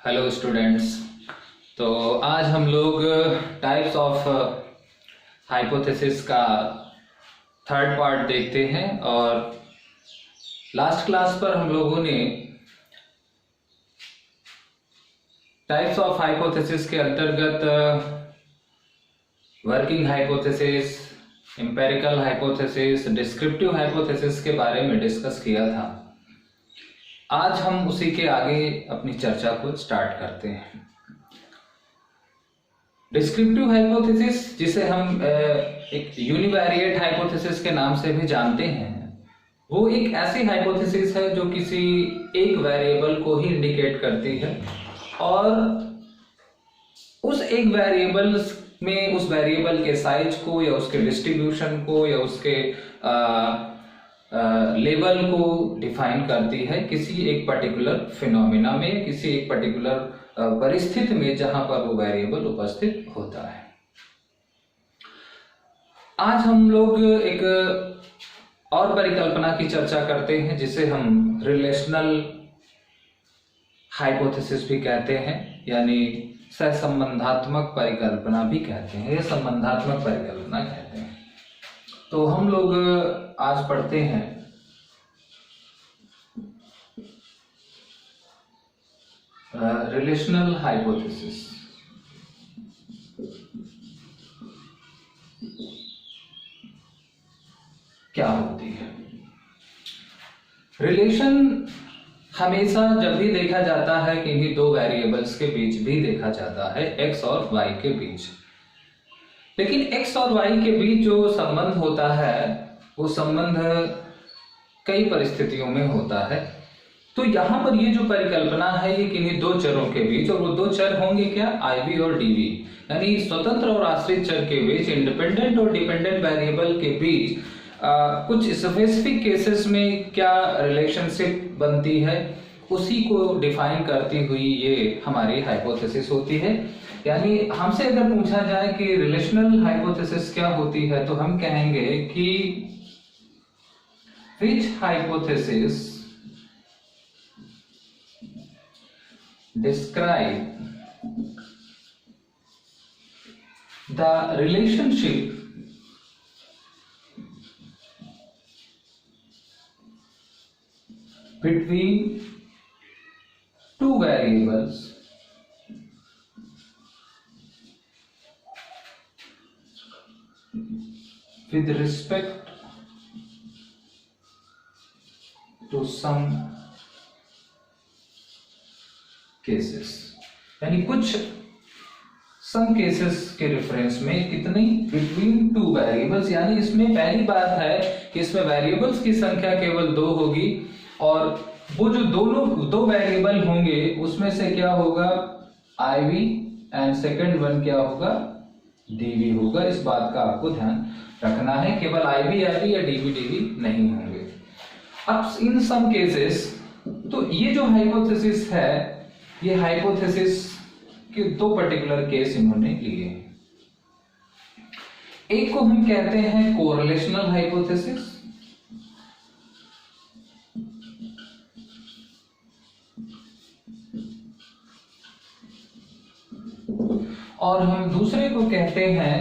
Hello students. तो आज हम लोग टाइप्स ऑफ हाइपोथेसिस का थर्ड पार्ट देखते हैं और लास्ट क्लास पर हम लोगों ने टाइप्स ऑफ हाइपोथेसिस के अंतर्गत working hypothesis, empirical hypothesis, descriptive hypothesis के बारे में डिस्कस किया था। आज हम उसी के आगे अपनी चर्चा को स्टार्ट करते हैं। डिस्क्रिप्टिव हाइपोथेसिस, जिसे हम एक यूनिवेरिएट हाइपोथेसिस के नाम से भी जानते हैं, वो एक ऐसी हाइपोथेसिस है जो किसी एक वेरिएबल को ही इंडिकेट करती है और उस एक वेरिएबल में उस वेरिएबल के साइज को या उसके डिस्ट्रीब्यूशन को या उसके लेवल को डिफाइन करती है किसी एक पर्टिकुलर फिनोमिना में, किसी एक पर्टिकुलर परिस्थिति में जहां पर वो वेरिएबल उपस्थित होता है। आज हम लोग एक और परिकल्पना की चर्चा करते हैं जिसे हम रिलेशनल हाइपोथेसिस भी कहते हैं, यानी सहसंबंधात्मक परिकल्पना भी कहते हैं, या संबंधात्मक परिकल्पना कहते हैं। तो हम लोग आज पढ़ते हैं रिलेशनल हाइपोथेसिस। क्या होती है? रिलेशन हमेशा जब भी देखा जाता है किन्हीं दो वेरिएबल्स के बीच भी देखा जाता है, x और y के बीच। लेकिन x और y के बीच जो संबंध होता है वो संबंध कई परिस्थितियों में होता है। तो यहाँ पर ये जो परिकल्पना है ये किन्हीं दो चरों के बीच, और वो दो चर होंगे क्या? IV और DV, यानी स्वतंत्र और आश्रित चर के बीच, इंडिपेंडेंट और डिपेंडेंट वेरिएबल के बीच कुछ स्पेसिफिक केसेस में क्या रिलेशनशिप बनती है, उसी को डिफाइन करती हुई ये हमारी हाइपोथेसिस होती है। यानी हमसे अगर पूछा जाए कि रिलेशनल हाइपोथेसिस क्या होती है, तो हम कहेंगे कि which hypothesis describe the relationship between two variables with respect to some cases, यानी कुछ सम केसेस के रेफरेंस में कितनी बिटवीन टू वेरिएबल्स, यानी इसमें पहली बात है कि इसमें वेरिएबल्स की संख्या केवल दो होगी और वो जो दो वेरिएबल होंगे उसमें से क्या होगा? IV एंड सेकंड वन क्या होगा? DV होगा। इस बात का आपको ध्यान रखना है, केवल IV या DV नहीं होंगे। अब इन सम केसेस, तो ये जो हाइपोथेसिस है, ये हाइपोथेसिस के दो पर्टिकुलर केस इन्होंने लिए। एक को हम कहते हैं कोरिलेशनल हाइपोथेसिस, और हम दूसरे को कहते हैं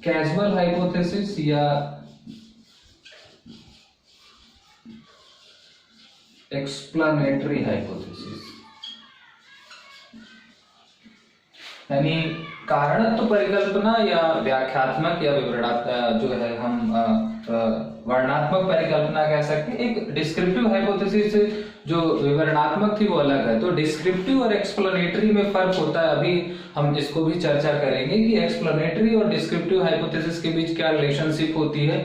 कैजुअल हाइपोथेसिस या एक्सप्लेनेटरी हाइपोथेसिस। यानी कारणत्व परिकल्पना या व्याख्यात्मक या विवरणात्मक जो है हम वर्णनात्मक परिकल्पना कह सकते हैं। एक डिस्क्रिप्टिव हाइपोथेसिस जो विवरणात्मक थी वो अलग है। तो डिस्क्रिप्टिव और एक्सप्लेनेटरी में फर्क होता है, अभी हम इसको भी चर्चा करेंगे कि एक्सप्लेनेटरी और डिस्क्रिप्टिव हाइपोथेसिस के बीच क्या रिलेशनशिप होती है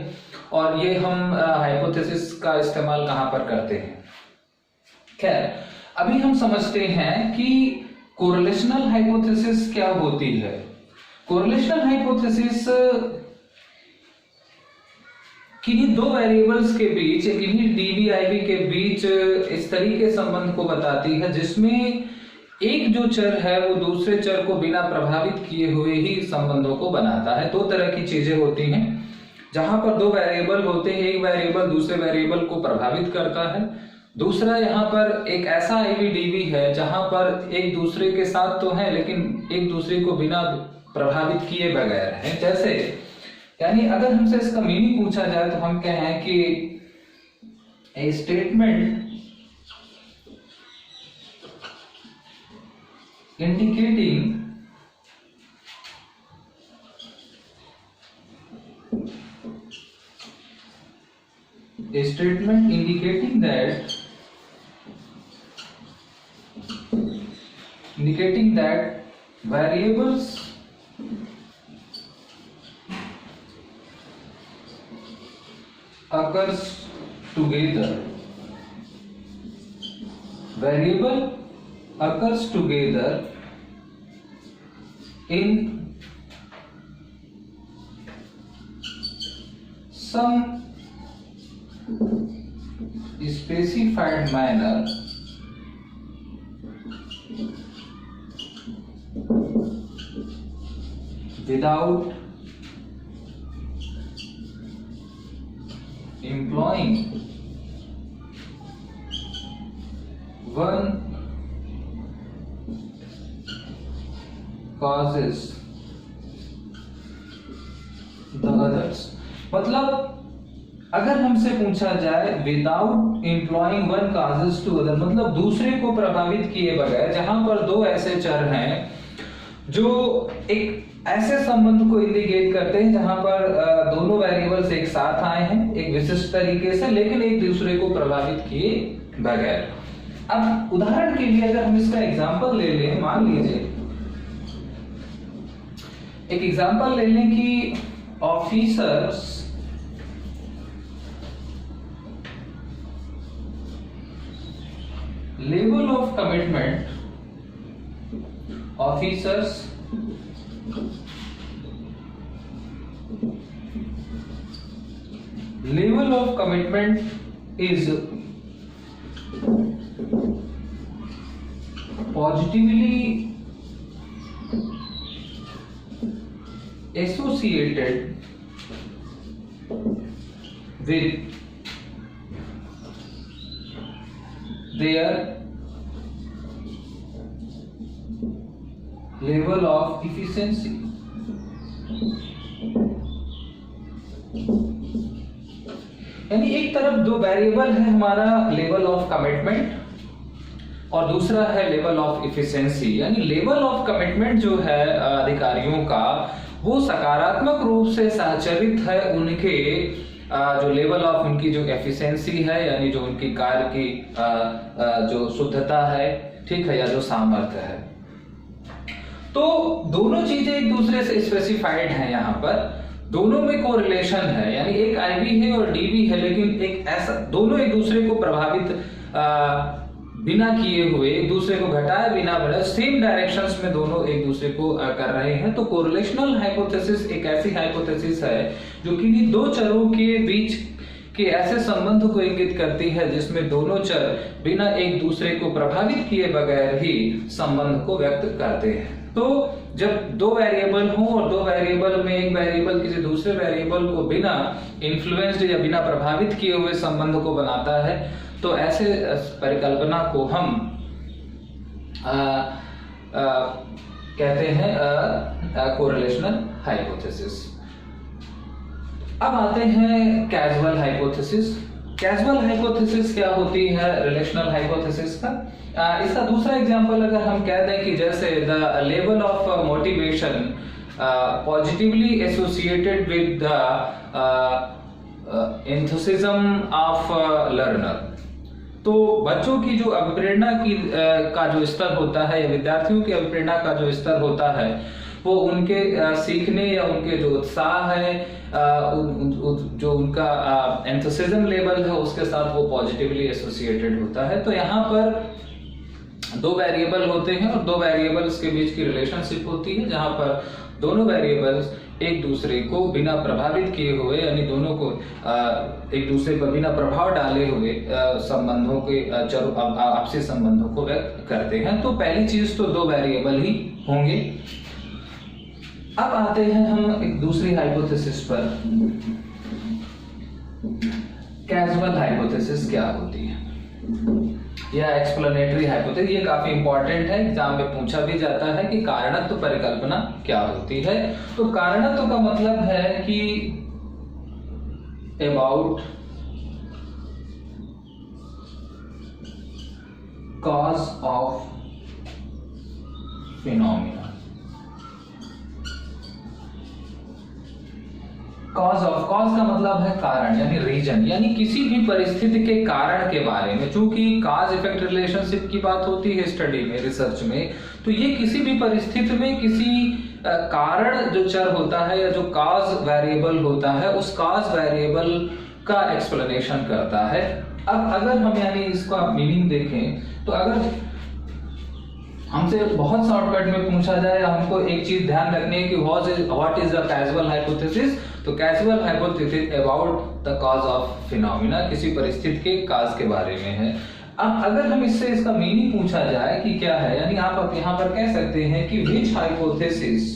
और ये हम हाइपोथेसिस का इस्तेमाल कहां पर करते हैं। खैर, अभी हम समझते हैं कि कोरिलेशनल हाइपोथेसिस क्या होती है। कोरिलेशनल हाइपोथेसिस किन्हीं दो वेरिएबल्स के बीच, किन्हीं DV/IV के बीच इस तरीके संबंध को बताती है जिसमें एक जो चर है वो दूसरे चर को बिना प्रभावित किए हुए ही संबंधों को बनाता है। दो तरह की चीजें होती हैं जहां पर दो वेरिएबल होते हैं, एक वेरिएबल दूसरे वेरिएबल को प्रभावित करता है, दूसरा यहाँ पर एक ऐसा IVDV है जहां पर एक दूसरे के साथ तो है लेकिन एक दूसरे को बिना प्रभावित किए बगैर है। जैसे यानी अगर हमसे इसका मीनिंग पूछा जाए तो हम कहें कि ए statement indicating that variables occurs together. Variable occurs together in some specified manner without employing one causes the others। मतलब अगर हमसे पूछा जाए without employing one causes to other, मतलब दूसरे को प्रभावित किए बगैर, जहां पर दो ऐसे चर हैं जो एक ऐसे संबंध को इंडिकेट करते हैं जहां पर दोनों वेरिएबल्स एक साथ आए हैं एक विशिष्ट तरीके से लेकिन एक दूसरे को प्रभावित किए बगैर। अब उदाहरण के लिए अगर हम इसका एग्जांपल ले लें, मान लीजिए एक एग्जांपल ले लें कि officers level of commitment, officers level of commitment is positively associated with their level of efficiency। यानी एक तरफ दो वेरिएबल है हमारा लेवल ऑफ कमिटमेंट और दूसरा है लेवल ऑफ इफिशिएंसी। यानी लेवल ऑफ कमिटमेंट जो है अधिकारियों का वो सकारात्मक रूप से सहचरित है उनके जो लेवल ऑफ उनकी जो एफिशिएंसी है यानी जो उनकी कार्य की जो शुद्धता है, ठीक है, या जो सामर्थ्य है। तो दोनों चीजें एक दूसरे से स्पेसिफाइड हैं, यहाँ पर दोनों में कोरिलेशन है, यानी एक IV है और DV है, लेकिन एक ऐसा दोनों एक दूसरे को प्रभावित बिना किए हुए, एक दूसरे को घटाए बिना बढ़े, सेम डायरेक्शंस में दोनों एक दूसरे को कर रहे हैं। तो कोरिलेशनल हाइपोथेसिस एक ऐसी हाइपोथेसिस है जो कि दो चरों के बीच के ऐसे संबंध को इंगित करती है जिसमें दोनों चर बिना एक दूसरे को प्रभावित किए बगैर ही संबंध को व्यक्त करते हैं। तो जब दो वेरिएबल हों और दो वेरिएबल में एक वेरिएबल किसी दूसरे वेरिएबल को बिना इन्फ्लुएंस्ड या बिना प्रभावित किए हुए संबंध को बनाता है, तो ऐसे परिकल्पना को हम कहते हैं कोरिलेशनल हाइपोथेसिस। अब आते हैं कैजुअल हाइपोथेसिस। कैजुअल हाइपोथेसिस क्या होती है रिलेशनल हाइपोथेसिस का? इसका दूसरा एग्जांपल अगर हम कह दें कि जैसे the level of motivation positively associated with the enthusiasm of learner. तो बच्चों की जो अभिप्रेरणा की का जो स्तर होता है या विद्यार्थियों की अभिप्रेरणा का जो स्तर होता है वो उनके सीखने या उनके जो उत्साह है जो उनका एंथुसिज्म लेवल है उसके साथ वो पॉजिटिवली एसोसिएटेड होता है। तो यहाँ पर दो वेरिएबल होते हैं और दो वेरिएबल्स के बीच की रिलेशनशिप होती है जहाँ पर दोनों वेरिएबल्स एक दूसरे को बिना प्रभावित किए हुए यानी दोनों को एक दूसरे पर बिना प्रभाव डाले हुए संबंधों के आपसी संबंधों को व्यक्त करते हैं। तो पहली चीज तो दो वेरिएबल ही होंगे। अब आते हैं हम एक दूसरी हाइपोथेसिस पर। कैजुअल हाइपोथेसिस क्या होती है? या एक्सप्लेनेटरी हाइपोथेसिस, ये काफी इंपॉर्टेंट है, एग्जाम में पूछा भी जाता है कि कारणत्व परिकल्पना क्या होती है। तो कारणत्व का मतलब है कि about cause of phenomena. Cause का मतलब है कारण यानी रीजन, यानी किसी भी परिस्थिति के कारण के बारे में। चूंकि कॉज इफेक्ट रिलेशनशिप की बात होती है स्टडी में, रिसर्च में, तो ये किसी भी परिस्थिति में किसी कारण जो चर होता है या जो कॉज वेरिएबल होता है, उस कॉज वेरिएबल का एक्सप्लेनेशन करता है। अब अगर हम यानी इसको आप मीनिंग देखें, तो अगर हमसे बहुत शॉर्टकट में पूछा जाए, हमको एक चीज ध्यान रखनी है कि what is the casual hypothesis. तो casual hypothesis about the cause of phenomena, किसी परिस्थिति के कॉज के बारे में है। अब अगर हम इससे इसका मीनिंग पूछा जाए कि क्या है, यानी आप यहां पर कह सकते हैं कि which hypothesis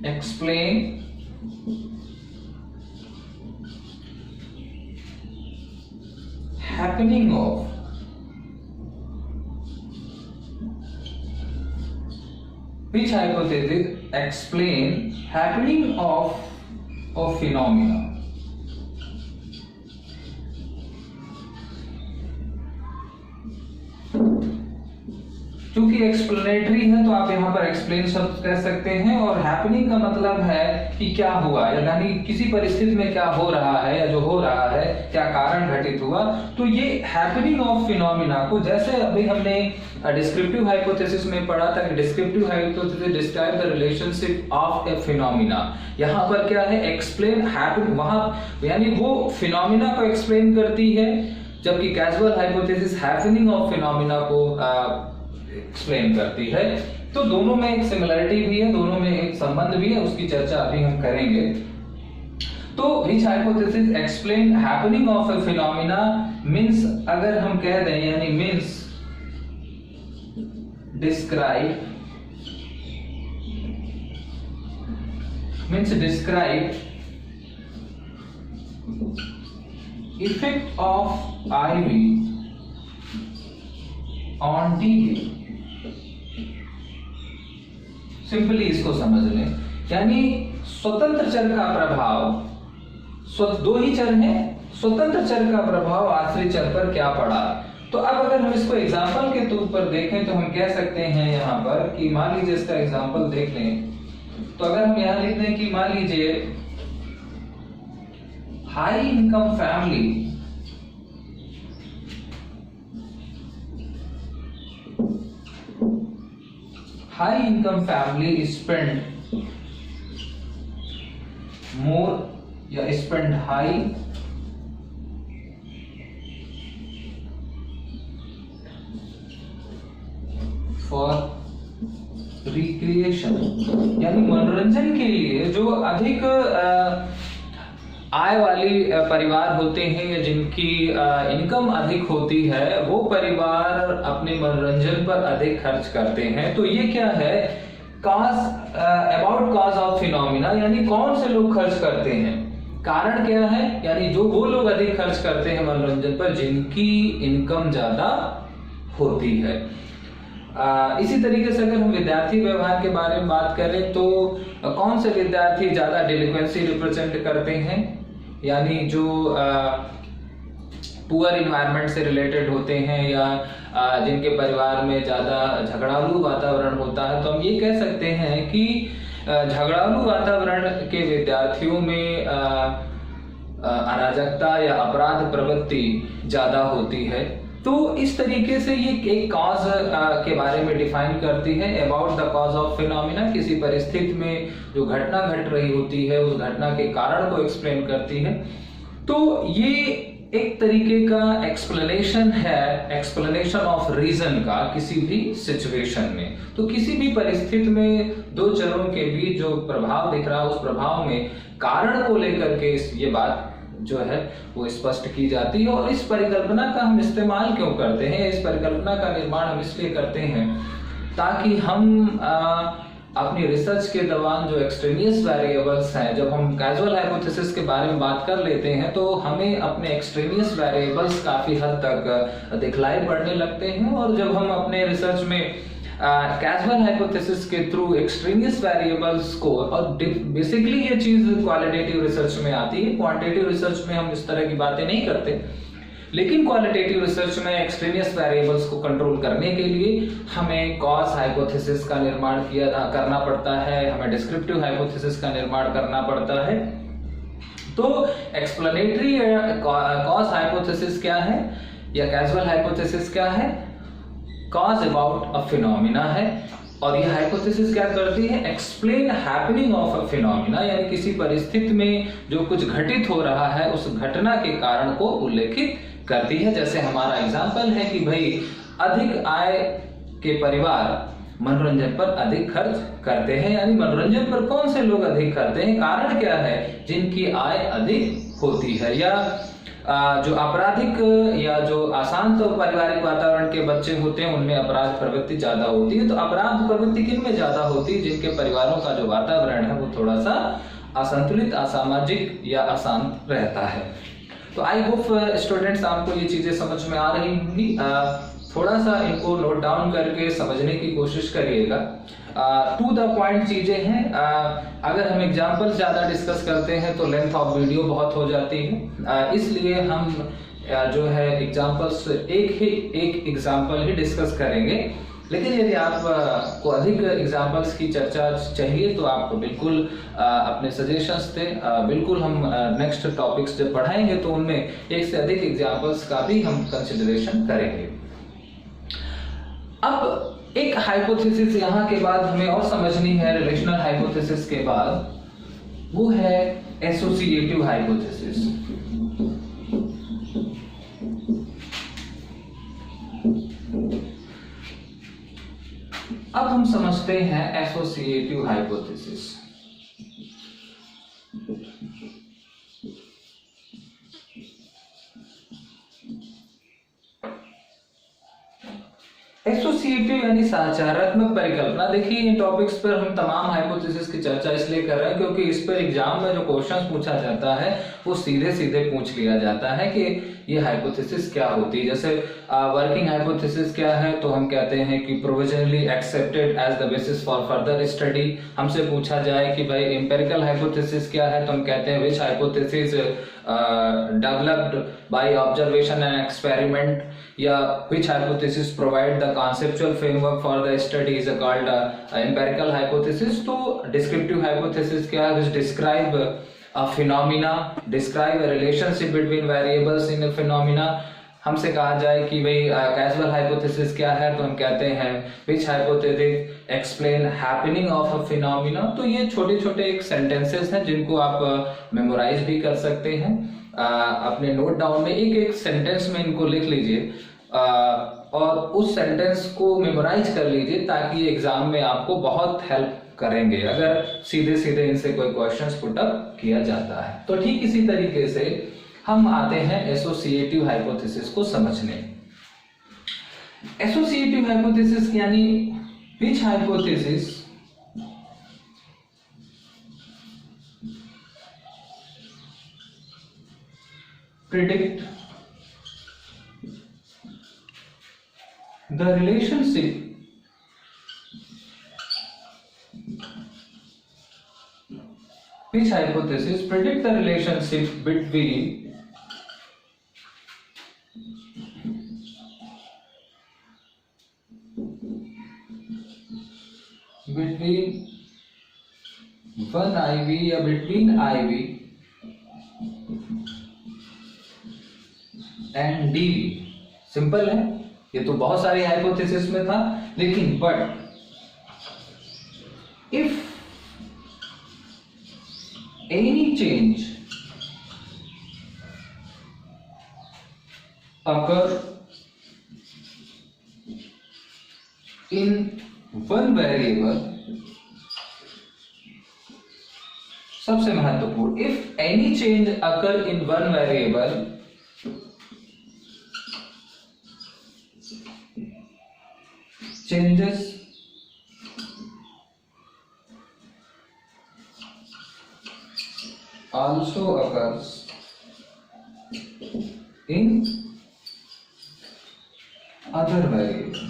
explain happening of which hypothesis explain happening of phenomena। क्योंकि एक्सप्लेनेटरी है तो आप यहाँ पर एक्सप्लेन शब्द कह सकते हैं, और हैपनिंग का मतलब है कि क्या हुआ, यानी किसी परिस्थिति में क्या हो रहा है या जो हो रहा है क्या कारण घटित हुआ। तो ये हैपनिंग ऑफ फिनोमिना को, जैसे अभी हमने डिस्क्रिप्टिव हाइपोथेसिस में पढ़ा था कि descriptive hypothesis describe the relationship of a phenomena, यहाँ पर क्या है एक्सप्लेन हैपन, वहां यानी वो फिनोमिना को एक्सप्लेन करती है, जबकि casual hypothesis happening of phenomena को एक्सप्लेन करती है। तो दोनों में एक सिमिलरिटी भी है, दोनों में एक संबंध भी है, उसकी चर्चा अभी हम करेंगे। तो which hypothesis explain happening of a phenomena means, अगर हम कह दें यानी means describe effect of IV on DV। Simply इसको समझ लें, यानी स्वतंत्र चर का प्रभाव, दो ही चर हैं, स्वतंत्र चर का प्रभाव आश्रित चर पर क्या पड़ा। तो अब अगर हम इसको एग्जांपल के तौर पर देखें तो हम कह सकते हैं यहाँ पर कि मान लीजिए इसका एग्जांपल देख लें, तो अगर हम यहाँ लिख दें कि मान लीजिए high income family spend more या spend high for recreation, यानी मनोरंजन के लिए जो अधिक आय वाली परिवार होते हैं या जिनकी इनकम अधिक होती है, वो परिवार अपने मनोरंजन पर अधिक खर्च करते हैं। तो ये क्या है, cause about cause of phenomena, यानी कौन से लोग खर्च करते हैं, कारण क्या है, यानी जो वो लोग अधिक खर्च करते हैं मनोरंजन पर जिनकी इनकम ज्यादा होती है। इसी तरीके से अगर हम विद्यार्थी व्यवहार के बारे में बात करें तो कौन से विद्यार्थी ज्यादा डिलिक्वेंसी रिप्रेजेंट करते हैं, यानी जो पुअर इन्वायरमेंट से रिलेटेड होते हैं या जिनके परिवार में ज्यादा झगड़ालू वातावरण होता है। तो हम ये कह सकते हैं कि झगड़ालू वातावरण के विद्यार्थियों में अराजकता या अपराध प्रवृत्ति ज्यादा होती है। तो इस तरीके से ये एक कॉज के बारे में डिफाइन करती है, about the cause of phenomena, किसी परिस्थिति में जो घटना घट रही होती है उस घटना के कारण को एक्सप्लेन करती है। तो ये एक तरीके का एक्सप्लेनेशन है, एक्सप्लेनेशन ऑफ रीजन का किसी भी सिचुएशन में। तो किसी भी परिस्थिति में दो चरों के बीच जो प्रभाव दिख रहा है उस प्रभाव में कारण को लेकर के ये बात जो है वो स्पष्ट की जाती है। और इस परिकल्पना का हम इस्तेमाल क्यों करते हैं, इस परिकल्पना का निर्माण हम इसलिए करते हैं ताकि हम अपनी रिसर्च के दौरान जो एक्सट्रेनियस वेरिएबल्स हैं, जब हम कैजुअल हाइपोथेसिस के बारे में बात कर लेते हैं तो हमें अपने एक्सट्रेनियस वेरिएबल्स काफी हद तक दिखलाई पड़ने लगते हैं, और जब हम अपने रिसर्च में कैजुअल हाइपोथेसिस के थ्रू एक्सट्रेनियस वेरिएबल्स को, और बेसिकली ये चीज क्वालिटेटिव रिसर्च में आती है, क्वांटिटेटिव रिसर्च में हम इस तरह की बातें नहीं करते, लेकिन क्वालिटेटिव रिसर्च में एक्सट्रेनियस वेरिएबल्स को कंट्रोल करने के लिए हमें कॉज हाइपोथेसिस का निर्माण करना पड़ता है, हमें डिस्क्रिप्टिव हाइपोथेसिस का निर्माण करना पड़ता है। तो एक्सप्लेनेटरी कॉज हाइपोथेसिस क्या है या कैजुअल हाइपोथेसिस क्या है? कॉज अबाउट अ फिनोमिना है, और यह हाइपोथेसिस क्या करती है? Explain happening of a phenomena, यानी किसी परिस्थिति में जो कुछ घटित हो रहा है उस घटना के कारण को उल्लेखित करती है। जैसे हमारा एग्जाम्पल है कि भाई अधिक आय के परिवार मनोरंजन पर अधिक खर्च करते हैं, यानी मनोरंजन पर कौन से लोग अधिक करते हैं, कारण क्या है? जिनकी आय अधिक होती है। या जो आपराधिक या जो अशांत पारिवारिक वातावरण के बच्चे होते हैं उनमें अपराध प्रवृत्ति ज्यादा होती है। तो अपराध प्रवृत्ति किन में ज्यादा होती है? जिनके परिवारों का जो वातावरण है वो थोड़ा सा असंतुलित, असामाजिक या अशांत रहता है। तो आई होप स्टूडेंट्स आपको ये चीजें समझ में आ रही होंगी। थोड़ा सा इनको नोट डाउन करके समझने की कोशिश करिएगा। टू द पॉइंट चीजें हैं। अगर हम एग्जाम्पल ज्यादा डिस्कस करते हैं तो लेंथ ऑफ वीडियो बहुत हो जाती है, इसलिए हम जो है एग्जाम्पल्स एक एग्जाम्पल ही डिस्कस करेंगे। लेकिन यदि आपको अधिक एग्जाम्पल्स की चर्चा चाहिए तो आप बिल्कुल अपने सजेशंस दें। बिल्कुल हम नेक्स्ट टॉपिक्स जब पढ़ाएंगे तो उनमें एक से अधिक एग्जाम्पल्स का भी हम कंसिडरेशन करेंगे। अब एक हाइपोथेसिस यहाँ के बाद हमें और समझनी है रिलेशनल हाइपोथेसिस के बाद, वो है एसोसिएटिव हाइपोथेसिस। अब हम समझते हैं एसोसिएटिव हाइपोथेसिस। एसोसिएटिव यानी साचारात्मक परिकल्पना। देखिए इन टॉपिक्स पर हम तमाम हाइपोथेसिस की चर्चा इसलिए कर रहे हैं क्योंकि इस पर एग्जाम में जो क्वेश्चंस पूछा जाता है वो सीधे सीधे पूछ लिया जाता है कि ये हाइपोथेसिस क्या होती है। जैसे वर्किंग हाइपोथेसिस क्या है, तो हम कहते हैं कि provisionally accepted as the basis for further study. हमसे पूछा जाए कि भाई एम्पिरिकल हाइपोथेसिस क्या है, तो हम कहते हैं which hypothesis developed by observation and experiment, या which hypothesis provide the conceptual framework for the study is called empirical hypothesis। तो descriptive hypothesis क्या है? which describe a phenomena, describe a relationship between variables in a phenomena। हमसे कहा जाए कि भाई casual hypothesis क्या है, तो हम कहते हैं which hypothesis explain happening of a phenomena। तो ये छोटे छोटे एक सेंटेंसेस हैं जिनको आप मेमोराइज भी कर सकते हैं। अपने नोट डाउन में एक एक सेंटेंस में इनको लिख लीजिए और उस सेंटेंस को मेमोराइज कर लीजिए ताकि एग्जाम में आपको बहुत हेल्प करेंगे अगर सीधे सीधे इनसे कोई क्वेश्चंस पुट अप किया जाता है। तो ठीक इसी तरीके से हम आते हैं एसोसिएटिव हाइपोथेसिस को समझने। एसोसिएटिव हाइपोथेसिस यानी विच hypothesis predict the relationship which hypothesis predict the relationship between one IV या between IV and DV. Simple है, ये तो बहुत सारी हाइपोथेसिस में था, लेकिन but if any change occur in one variable, सबसे महत्वपूर्ण, if any change occur in one variable changes also occurs in other variable.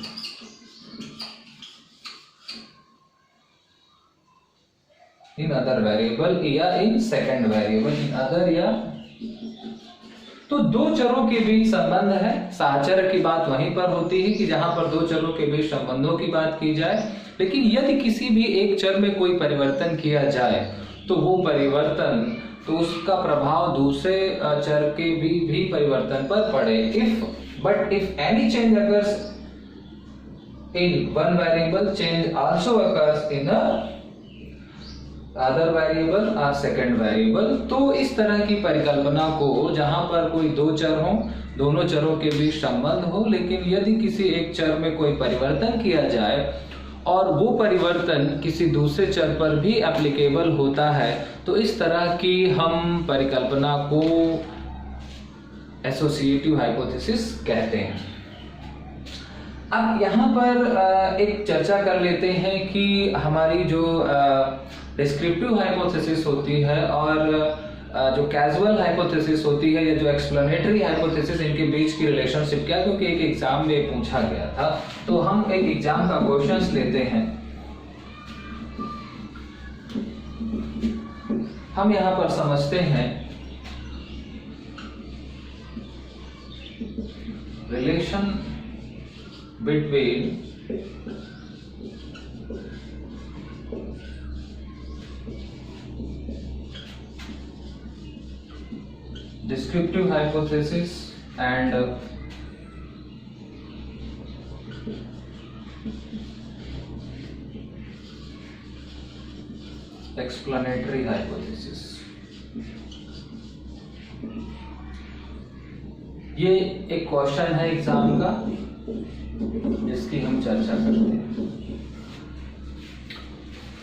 In other variable या in second variable, in other या, तो दो चरों के बीच संबंध है। साहचर्य की बात वहीं पर होती है कि जहां पर दो चरों के बीच संबंधों की बात की जाए। लेकिन यदि किसी भी एक चर में कोई परिवर्तन किया जाए तो वो परिवर्तन, तो उसका प्रभाव दूसरे चर के भी परिवर्तन पर पड़े। But if any change occurs in one variable, change also occurs in other variable और सेकंड वेरिएबल। तो इस तरह की परिकल्पना को, जहां पर कोई दो चर हो, दोनों चरों के बीच संबंध हो, लेकिन यदि किसी एक चर में कोई परिवर्तन किया जाए और वो परिवर्तन किसी दूसरे चर पर भी एप्लीकेबल होता है, तो इस तरह की हम परिकल्पना को एसोसिएटिव हाइपोथेसिस कहते हैं। अब यहाँ पर एक चर्चा कर लेते हैं कि हमारी जो डिस्क्रिप्टिव हाइपोथेसिस होती है और जो कैजुअल हाइपोथेसिस होती है या जो एक्सप्लेनेटरी हाइपोथेसिस, इनके बीच की रिलेशनशिप क्या, क्योंकि एक एग्जाम में पूछा गया था। तो हम एक एग्जाम का क्वेश्चंस लेते हैं। हम यहाँ पर समझते हैं relation between descriptive hypothesis and explanatory hypothesis। ये एक क्वेश्चन है एग्जाम का जिसकी हम चर्चा करते हैं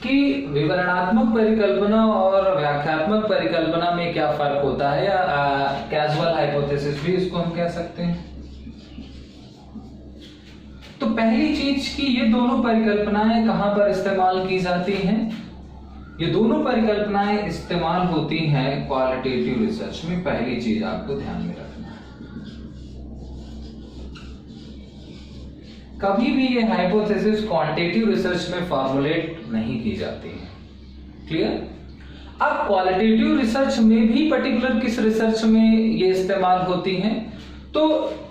कि विवरणात्मक परिकल्पना और व्याख्यात्मक परिकल्पना में क्या फर्क होता है, या कैजुअल हाइपोथेसिस भी इसको हम कह सकते हैं। तो पहली चीज कि ये दोनों परिकल्पनाएं कहां पर इस्तेमाल की जाती हैं। ये दोनों परिकल्पनाएं इस्तेमाल होती हैं क्वालिटेटिव रिसर्च में। पहली चीज आपको ध्यान में रखना है, कभी भी ये हाइपोथेसिस क्वांटिटेटिव रिसर्च में फॉर्मुलेट नहीं की जाती है। क्लियर? अब क्वालिटेटिव रिसर्च में भी पर्टिकुलर किस रिसर्च में ये इस्तेमाल होती हैं, तो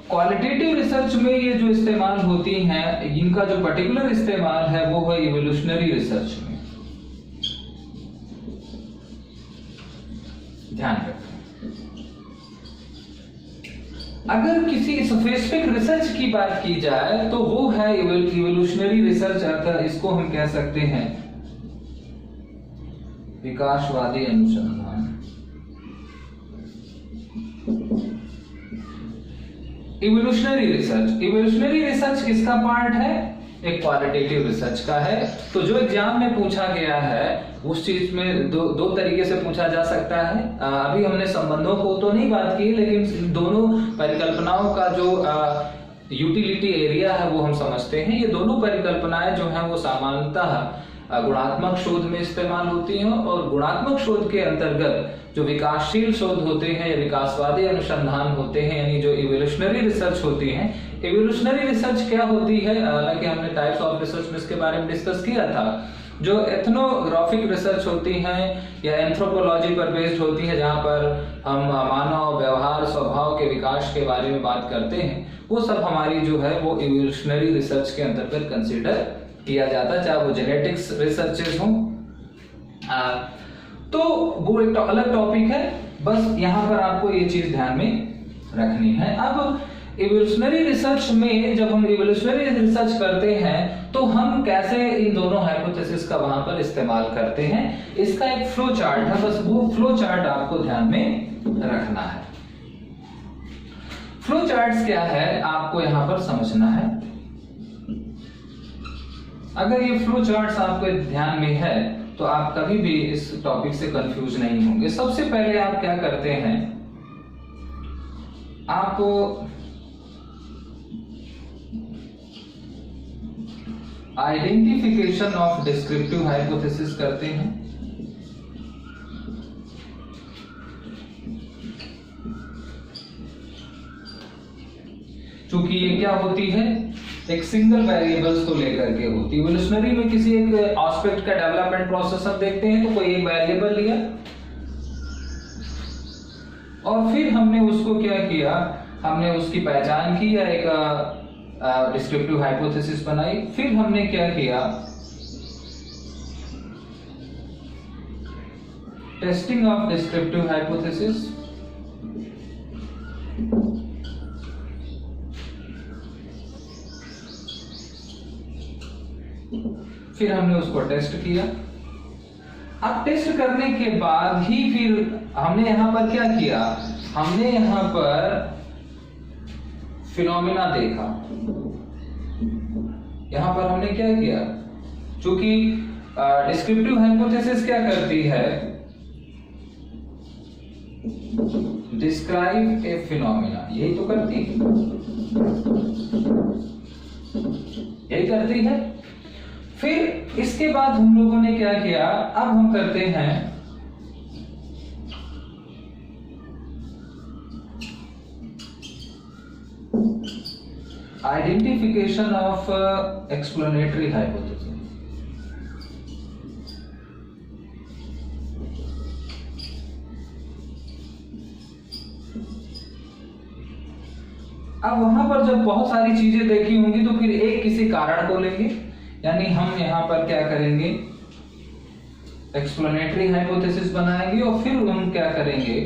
क्वालिटेटिव रिसर्च में ये जो इस्तेमाल होती हैं, इनका जो पर्टिकुलर इस्तेमाल है वो है इवोल्यूशनरी रिसर्च में। ध्यान रखें, अगर किसी स्पेसिफिक रिसर्च की बात की जाए तो वो है इवोल्यूशनरी रिसर्च, अगर इसको हम कह सकते हैं विकासवादी अनुसंधान। इवोल्यूशनरी रिसर्च किसका पार्ट है? एक क्वालिटेटिव रिसर्च का है। तो जो एग्जाम में पूछा गया है उस चीज में दो तरीके से पूछा जा सकता है। अभी हमने संबंधों को तो नहीं बात की, लेकिन दोनों परिकल्पनाओं का जो यूटिलिटी एरिया है वो हम समझते हैं। ये दोनों परिकल्पनाएं जो हैं वो सामान्यतः गुणात्मक शोध में इस्तेमाल होती हैं, और गुणात्मक शोध के अंतर्गत जो विकासशील शोध होते हैं या विकासवादी अनुसंधान होते हैं, यानी जो इवोल्यूशनरी रिसर्च होती है। इवोल्यूशनरी रिसर्च क्या होती है, हालांकि हमने टाइप्स ऑफ रिसर्च में इसके बारे में डिस्कस किया था। जो एथनोग्राफिक रिसर्च होती हैं या एंथ्रोपोलॉजी पर बेस्ड होती है, जहां पर हम मानव व्यवहार स्वभाव के विकास के बारे में बात करते हैं, वो सब हमारी जो है वो इवोल्यूशनरी रिसर्च के अंतर्गत कंसीडर किया जाता है, चाहे वो जेनेटिक्स रिसर्चेस हों। तो वो एक अलग टॉपिक है, बस यहाँ पर आपको ये चीज ध्यान में रखनी है। अब इवोल्यूशनरी रिसर्च में जब हम इवोल्यूशनरी रिसर्च करते हैं तो हम कैसे इन दोनों हाइपोथेसिस का वहां पर इस्तेमाल करते हैं, इसका एक फ्लो चार्ट है, बस वो फ्लो चार्ट आपको ध्यान में रखना है। फ्लो चार्ट्स क्या है आपको यहां पर समझना है। अगर ये फ्लो चार्ट्स आपके ध्यान में है तो आप कभी भी इस टॉपिक से कंफ्यूज नहीं होंगे। सबसे पहले आप क्या करते हैं, आप आइडेंटिफिकेशन ऑफ डिस्क्रिप्टिव हाइपोथेसिस करते हैं। चूंकि ये क्या होती है, एक सिंगल वेरिएबल्स को लेकर के होती है। इवोल्यूशनरी में किसी एक एस्पेक्ट का डेवलपमेंट प्रोसेस हम देखते हैं तो कोई एक वेरिएबल लिया और फिर हमने उसको क्या किया, हमने उसकी पहचान की या एक डिस्क्रिप्टिव हाइपोथेसिस बनाई। फिर हमने क्या किया, टेस्टिंग ऑफ डिस्क्रिप्टिव हाइपोथेसिस। फिर हमने उसको टेस्ट किया। अब टेस्ट करने के बाद ही फिर हमने यहां पर क्या किया, हमने यहां पर फिनोमिना देखा। यहां पर हमने क्या किया, चूंकि डिस्क्रिप्टिव हाइपोथेसिस क्या करती है, डिस्क्राइब ए फिनोमिना, यही तो करती है, यही करती है। फिर इसके बाद हम लोगों ने क्या किया, अब हम करते हैं आइडेंटिफिकेशन ऑफ एक्सप्लेनेटरी हाइपोथेसिस। अब वहां पर जब बहुत सारी चीजें देखी होंगी तो फिर एक किसी कारण को लेंगे, यानी हम यहां पर क्या करेंगे, एक्सप्लेनेटरी हाइपोथेसिस बनाएंगे और फिर हम क्या करेंगे,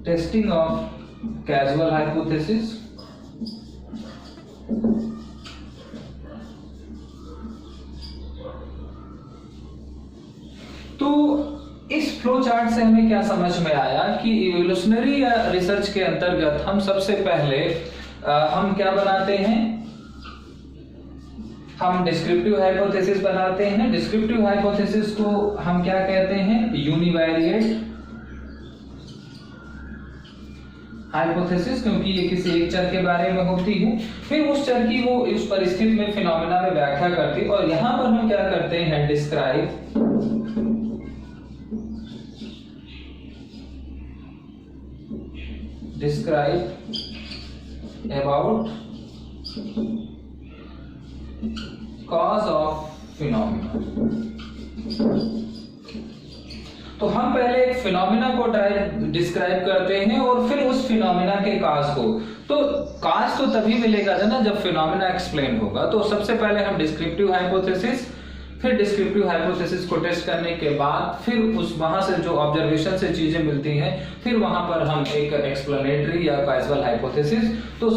टेस्टिंग ऑफ कैजुअल हाइपोथेसिस। तो इस फ्लो चार्ट से हमें क्या समझ में आया कि इवोल्यूशनरी रिसर्च के अंतर्गत हम सबसे पहले हम क्या बनाते हैं, हम डिस्क्रिप्टिव हाइपोथेसिस बनाते हैं। डिस्क्रिप्टिव हाइपोथेसिस को हम क्या कहते हैं, यूनिवेरिएट हाइपोथेसिस, क्योंकि ये किसी एक चर के बारे में होती है। फिर उस चर की वो इस परिस्थिति में फिनोमेना में व्याख्या करती, और यहां पर हम क्या करते हैं, describe about cause of phenomena। तो हम पहले एक फिनोमिना को डिस्क्राइब करते हैं और फिर उस फिनोमिना के काज को। तो काज तो तभी मिलेगा ना जब फिनोमिना एक्सप्लेन होगा। तो सबसे पहले हम डिस्क्रिप्टिव हाइपोथेसिस, फिर डिस्क्रिप्टिव हाइपोथेसिस को टेस्ट करने के बाद फिर उस वहां से जो ऑब्जर्वेशन से चीजें मिलती हैं, फिर वहां पर हम एक एक्सप्लेनेटरी या कैजुअल हाइपोथेसिस, तो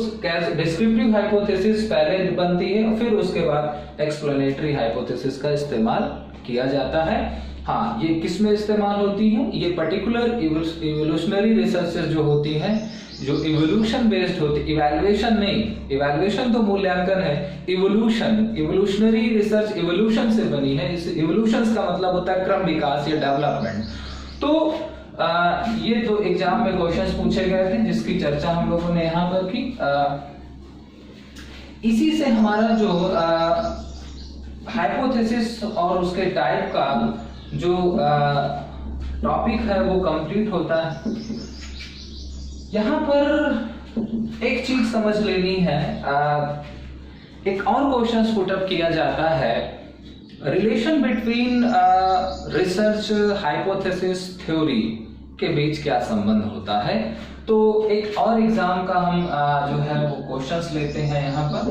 डिस्क्रिप्टिव हाइपोथेसिस पहले बनती है, फिर उसके बाद एक्सप्लेनेटरी हाइपोथेसिस का इस्तेमाल किया जाता है। हाँ, ये किस में इस्तेमाल होती है, ये पर्टिकुलर इवोल्यूशनरी रिसर्चेस जो होती हैं, जो इवोल्यूशन बेस्ड होती, इवैल्यूएशन नहीं, इवैल्यूएशन तो मूल्यांकन है, इवोल्यूशनरी रिसर्च इवोल्यूशन से बनी है। इस इवोल्यूशन का मतलब होता है क्रम विकास या डेवलपमेंट। तो ये तो एग्जाम में क्वेश्चंस पूछे गए थे जिसकी चर्चा हम लोगों ने यहाँ पर की। इसी से हमारा जो हाइपोथेसिस और उसके टाइप का जो टॉपिक है वो कंप्लीट होता है। यहाँ पर एक चीज समझ लेनी है, एक और क्वेश्चन पुट अप किया जाता है, relation between research hypothesis theory के बीच क्या संबंध होता है। तो एक और एग्जाम का हम जो है वो क्वेश्चंस लेते हैं। यहाँ पर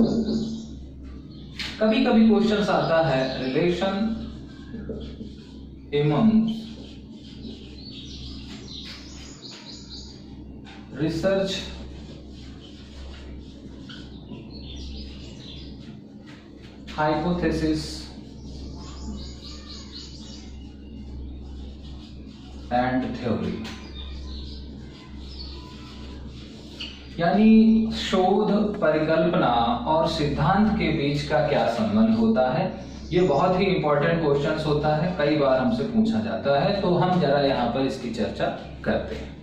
कभी कभी क्वेश्चंस आता है, relation amongst research hypothesis and theory, यानी शोध, परिकल्पना और सिद्धांत के बीच का क्या संबंध होता है। ये बहुत ही इंपॉर्टेंट क्वेश्चंस होता है, कई बार हमसे पूछा जाता है, तो हम जरा यहाँ पर इसकी चर्चा करते हैं।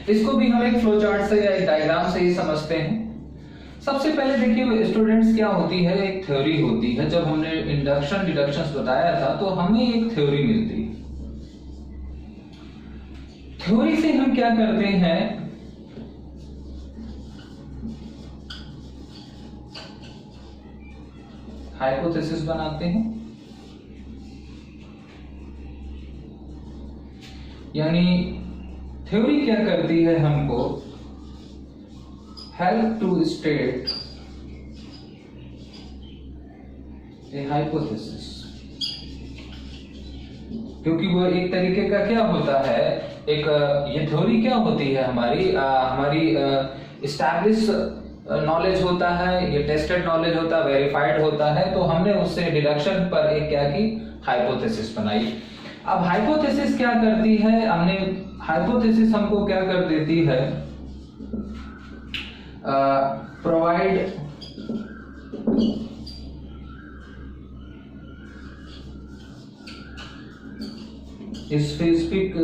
इसको भी हम एक फ्लो चार्ट से या एक डायग्राम से ही समझते हैं। सबसे पहले देखिए स्टूडेंट्स, क्या होती है, एक थ्योरी होती है। जब हमने इंडक्शन डिडक्शन बताया था तो हमें एक थ्योरी मिलती है। थ्योरी से हम क्या करते हैं, हाइपोथेसिस बनाते हैं, यानी थ्योरी क्या करती है, हमको help to state a hypothesis, क्योंकि वो एक तरीके का क्या होता है, एक ये थ्योरी क्या होती है, हमारी एस्टैब्लिश नॉलेज होता है, ये टेस्टेड नॉलेज होता है, वेरीफाइड होता है, तो हमने उससे डिडक्शन पर एक क्या की, हाइपोथेसिस बनाई। अब हाइपोथेसिस क्या करती है, हाइपोथेसिस हमको क्या कर देती है, प्रोवाइड स्पेसिफिक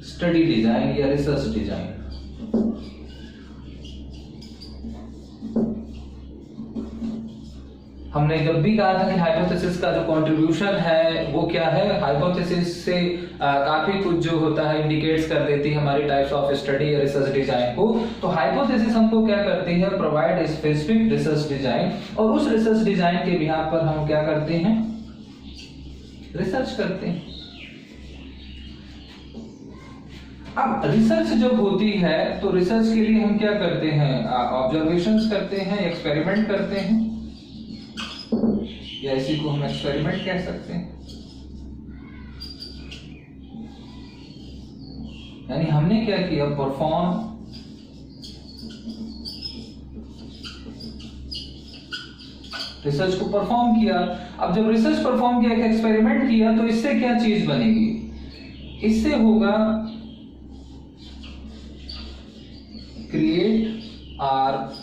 स्टडी डिजाइन या रिसर्च डिजाइन। हमने जब भी कहा था कि हाइपोथेसिस का जो कंट्रीब्यूशन है वो क्या है, हाइपोथेसिस से काफी कुछ जो होता है इंडिकेट्स कर देती है हमारी टाइप्स ऑफ स्टडी या रिसर्च डिजाइन को। तो हाइपोथेसिस हमको क्या करती है, प्रोवाइड स्पेसिफिक रिसर्च डिजाइन, और उस रिसर्च डिजाइन के बिहाफ पर हम क्या करते हैं, रिसर्च करते हैं। अब रिसर्च जब होती है तो रिसर्च के लिए हम क्या करते हैं, ऑब्जर्वेशंस करते हैं, एक्सपेरिमेंट करते हैं, या इसी को हम एक्सपेरिमेंट कह सकते हैं। यानी हमने क्या किया, परफॉर्म रिसर्च को परफॉर्म किया। अब जब रिसर्च परफॉर्म किया, एक एक्सपेरिमेंट किया, तो इससे क्या चीज बनेगी, इससे होगा क्रिएट और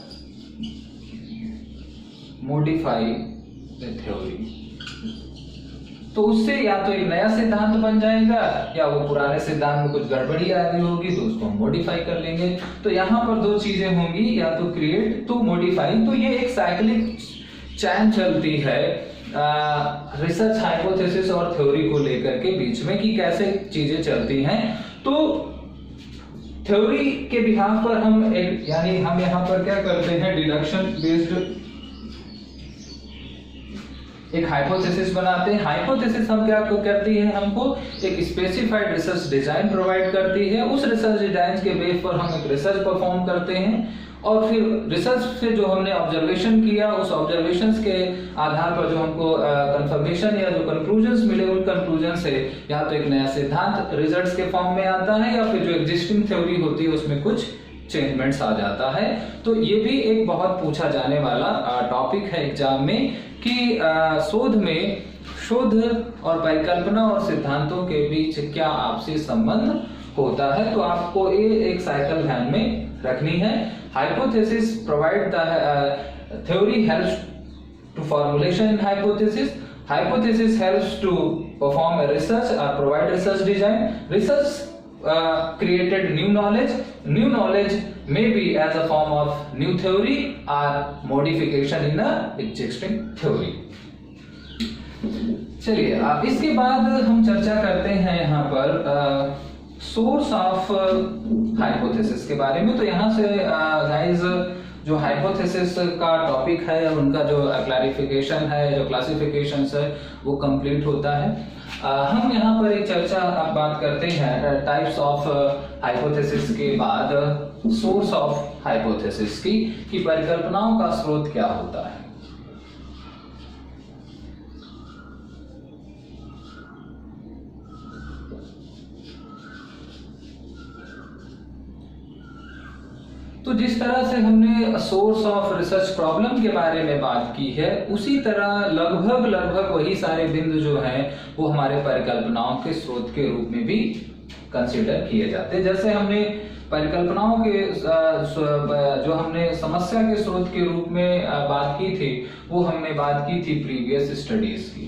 मॉडिफाई द थ्योरी। तो उससे या तो एक नया सिद्धांत बन जाएगा, या वो पुराने सिद्धांत में कुछ गड़बड़ी आ गई होगी तो उसको हम मॉडिफाई कर लेंगे। तो यहाँ पर दो चीजें होंगी, या तो क्रिएट तो मॉडिफाई। तो ये एक साइक्लिक चैन चलती है रिसर्च, हाइपोथेसिस और थ्योरी को लेकर के बीच में, कि कैसे चीजें चलती हैं। तो थ्योरी के बिहाफ पर हम यानी हम यहाँ पर क्या करते हैं, डिडक्शन बेस्ड एक हाइपोथेसिस बनाते हैं। हाइपोथेसिस हम क्या करती है, हमको एक स्पेसिफाइड रिसर्च डिजाइन प्रोवाइड करती है। उस रिसर्च डिजाइन के बेस पर हम एक रिसर्च परफॉर्म करते हैं, और फिर रिसर्च से जो हमने ऑब्जर्वेशन किया, उस ऑब्जर्वेशंस के आधार पर जो हमको कंफर्मेशन या जो कंक्लूजन्स मिले, उन कंक्लूजन से या तो एक नया सिद्धांत रिजल्ट्स के फॉर्म में आता है, या फिर जो एग्जिस्टिंग थ्योरी होती है उसमें कुछ चेंजमेंट्स आ जाता है। तो ये भी एक बहुत पूछा जाने वाला टॉपिक है एग्जाम में, कि शोध और परिकल्पना और सिद्धांतों के बीच क्या आपसी संबंध होता है। तो आपको ये एक साइकिल ध्यान में रखनी है। Hypothesis provide the theory helps to formulation in hypothesis, hypothesis helps to perform a research or provide research design. Research created new knowledge may be as a form of new theory or modification in a existing theory. चलिए अब इसके बाद हम चर्चा करते हैं यहाँ पर सोर्स ऑफ हाइपोथेसिस के बारे में। तो यहाँ से गाइस जो हाइपोथेसिस का टॉपिक है, उनका जो क्लैरिफिकेशन है, जो क्लासिफिकेशंस है, वो कंप्लीट होता है। हम यहाँ पर एक चर्चा अब बात करते हैं टाइप्स ऑफ हाइपोथेसिस के बाद सोर्स ऑफ हाइपोथेसिस की, कि परिकल्पनाओं का स्रोत क्या होता है। तो जिस तरह से हमने सोर्स ऑफ रिसर्च प्रॉब्लम के बारे में बात की है, उसी तरह लगभग वही सारे बिंदु जो हैं वो हमारे परिकल्पनाओं के स्रोत के रूप में भी कंसीडर किए जाते हैं। जैसे हमने परिकल्पनाओं के जो हमने समस्या के स्रोत के रूप में बात की थी, वो हमने बात की थी प्रीवियस स्टडीज की,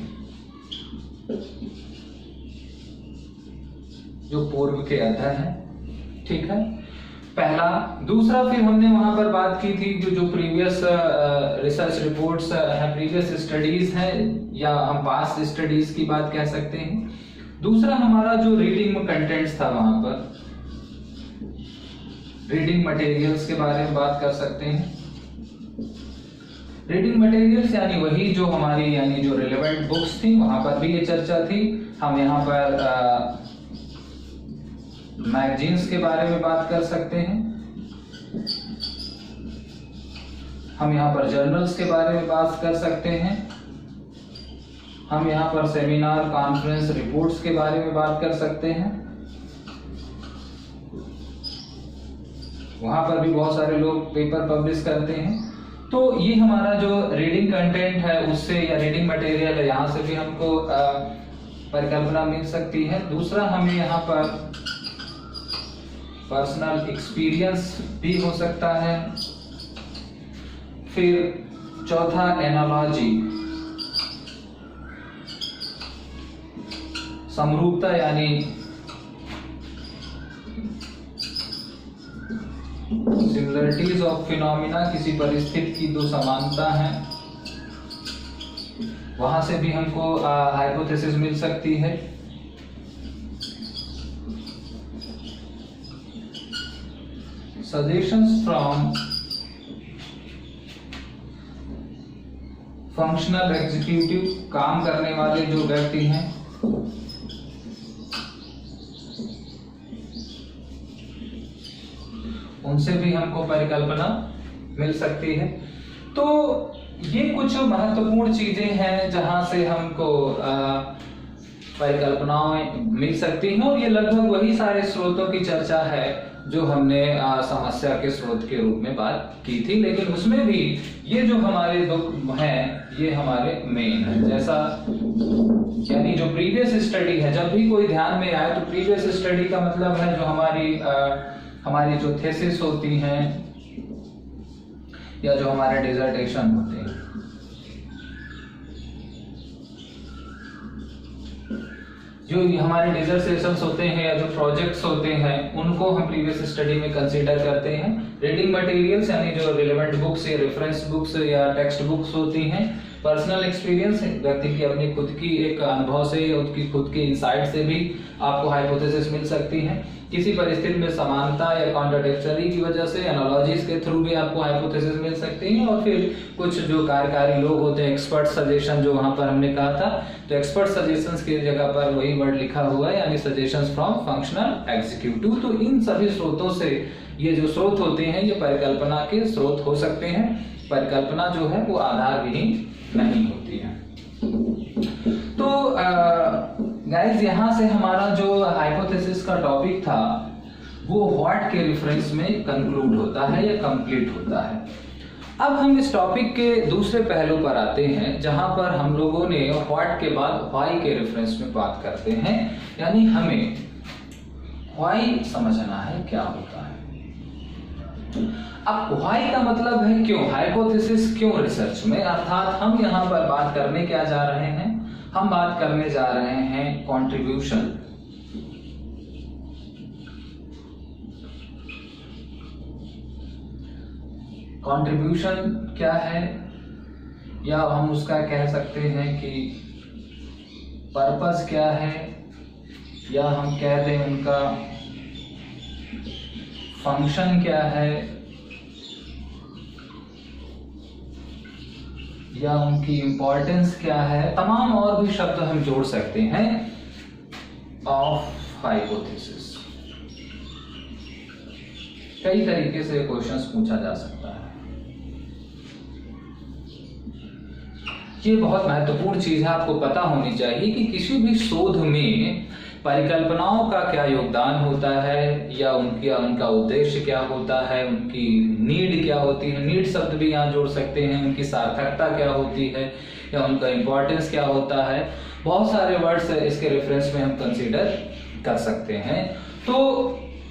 जो पूर्व के अध्ययन है, ठीक है, पहला। दूसरा फिर हमने वहां पर बात की थी कि जो प्रीवियस रिसर्च रिपोर्ट्स है, प्रीवियस स्टडीज हैं, या हम पास्ट स्टडीज की बात कह सकते हैं। दूसरा हमारा जो रीडिंग कंटेंट्स था, वहां पर रीडिंग मटेरियल्स के बारे में बात कर सकते हैं। रीडिंग मटेरियल्स यानी वही जो हमारी यानी जो रिलेवेंट बुक्स थी, वहां पर भी ये चर्चा थी। हम यहाँ पर मैगजीन्स के बारे में बात कर सकते हैं, हम यहाँ पर जर्नल्स के बारे में बात कर सकते हैं, हम यहाँ पर सेमिनार, कॉन्फ्रेंस, रिपोर्ट्स के बारे में बात कर सकते हैं। वहां पर भी बहुत सारे लोग पेपर पब्लिश करते हैं। तो ये हमारा जो रीडिंग कंटेंट है उससे या रीडिंग मटेरियल है, यहाँ से भी हमको परिकल्पना मिल सकती है। दूसरा हमें यहाँ पर पर्सनल एक्सपीरियंस भी हो सकता है। फिर चौथा एनालॉजी, समरूपता यानी सिमिलरिटीज ऑफ फिनोमिना, किसी परिस्थिति की दो समानता है, वहां से भी हमको हाइपोथेसिस मिल सकती है। सजेशंस फ्रॉम फंक्शनल एग्जीक्यूटिव, काम करने वाले जो व्यक्ति हैं, उनसे भी हमको परिकल्पना मिल सकती है। तो ये कुछ महत्वपूर्ण चीजें हैं जहां से हमको परिकल्पनाएं मिल सकती हैं, और ये लगभग वही सारे स्रोतों की चर्चा है जो हमने समस्या के स्रोत के रूप में बात की थी। लेकिन उसमें भी ये जो हमारे दो हैं, ये हमारे मेन है। जैसा यानी जो प्रीवियस स्टडी है, जब भी कोई ध्यान में आए तो प्रीवियस स्टडी का मतलब है जो हमारी जो थेसिस होती हैं या जो हमारे डिसर्टेशन होते हैं, जो हमारे डिसर्टेशंस होते हैं या जो प्रोजेक्ट्स होते हैं, उनको हम प्रीवियस स्टडी में कंसीडर करते हैं। रीडिंग मटेरियल्स यानी जो रिलेवेंट बुक्स या रेफरेंस बुक्स या टेक्स्ट बुक्स होती हैं। पर्सनल एक्सपीरियंस, व्यक्ति की अपनी खुद की एक अनुभव से या उसकी खुद की इनसाइट से भी आपको हाइपोथेसिस मिल सकती है। किसी परिस्थिति में समानता या कॉन्ट्राडिक्टरी की वजह से एनालॉजीज के थ्रू भी आपको हाइपोथेसिस मिल सकती है। और फिर कुछ जो कार्यकारी लोग होते हैं, एक्सपर्ट सजेशन, जो वहां पर हमने कहा था, तो एक्सपर्ट सजेशंस की जगह पर वही वर्ड लिखा हुआ है, यानी सजेशंस फ्रॉम फंक्शनल एग्जीक्यूटिव। तो इन सभी स्रोतों से ये जो स्रोत होते हैं, ये परिकल्पना के स्रोत हो सकते हैं। परिकल्पना जो है वो आधार विहीन नहीं होती है। तो गाइस, यहाँ से हमारा जो हाइपोथेसिस का टॉपिक था वो व्हाट के रेफरेंस में कंक्लूड होता है या कंप्लीट होता है। अब हम इस टॉपिक के दूसरे पहलू पर आते हैं, जहां पर हम लोगों ने व्हाट के बाद व्हाई के रेफरेंस में बात करते हैं, यानी हमें व्हाई समझना है क्या होता है। अब व्हाई का मतलब है क्यों, हाइपोथेसिस क्यों रिसर्च में, अर्थात हम यहाँ पर बात करने क्या जा रहे हैं, हम बात करने जा रहे हैं कंट्रीब्यूशन। कंट्रीब्यूशन क्या है, या हम उसका कह सकते हैं कि पर्पस क्या है, या हम कह दें उनका फंक्शन क्या है, या उनकी इंपॉर्टेंस क्या है। तमाम और भी शब्द हम जोड़ सकते हैं ऑफ हाइपोथेसिस। कई तरीके से क्वेश्चंस पूछा जा सकता है। ये बहुत महत्वपूर्ण चीज है, आपको पता होनी चाहिए कि किसी भी शोध में परिकल्पनाओं का क्या योगदान होता है, या उनका उद्देश्य क्या होता है, उनकी नीड क्या होती है, नीड शब्द भी यहाँ जोड़ सकते हैं, उनकी सार्थकता क्या होती है, या उनका इंपॉर्टेंस क्या होता है। बहुत सारे वर्ड्स इसके रेफरेंस में हम कंसीडर कर सकते हैं। तो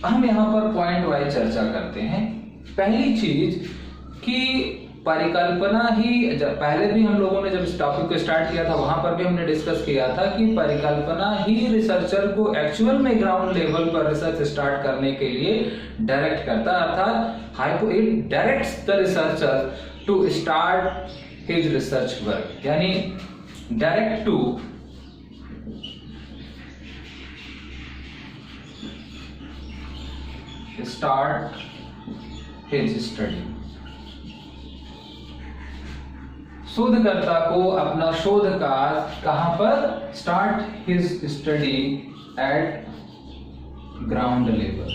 हम यहाँ पर पॉइंट वाइज चर्चा करते हैं। पहली चीज कि परिकल्पना ही, पहले भी हम लोगों ने जब इस टॉपिक को स्टार्ट किया था वहां पर भी हमने डिस्कस किया था कि परिकल्पना ही रिसर्चर को एक्चुअल में ग्राउंड लेवल पर रिसर्च स्टार्ट करने के लिए डायरेक्ट करता है, अर्थात it directs the researcher to start his research work, यानी direct to start his study. शोधकर्ता को अपना शोध कार्य कहां पर start his study eight ground level.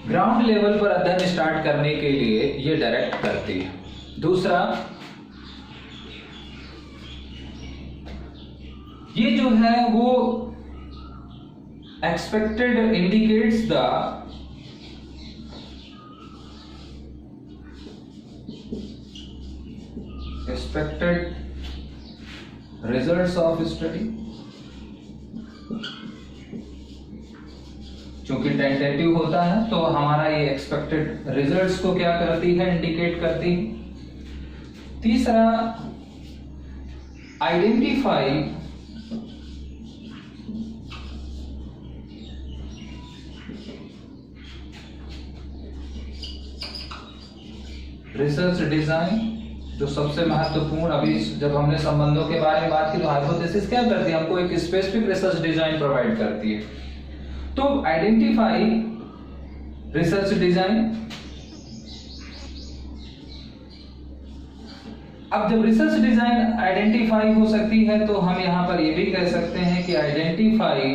Ground level पर अध्ययन स्टार्ट करने के लिए ये डायरेक्ट करती है. दूसरा, ये जो है वो expected indicates the expected results of study. क्योंकि टेंटेटिव होता है तो हमारा ये एक्सपेक्टेड रिजल्ट्स को क्या करती है, इंडिकेट करती है. तीसरा, आइडेंटिफाई रिसर्च डिजाइन, जो सबसे महत्वपूर्ण. अभी जब हमने संबंधों के बारे में बात की तो हाइपोथेसिस क्या करती है, हमको एक स्पेसिफिक रिसर्च डिजाइन प्रोवाइड करती है. तो आइडेंटिफाई रिसर्च डिजाइन. अब जब रिसर्च डिजाइन आइडेंटिफाई हो सकती है तो हम यहां पर यह भी कह सकते हैं कि आइडेंटिफाई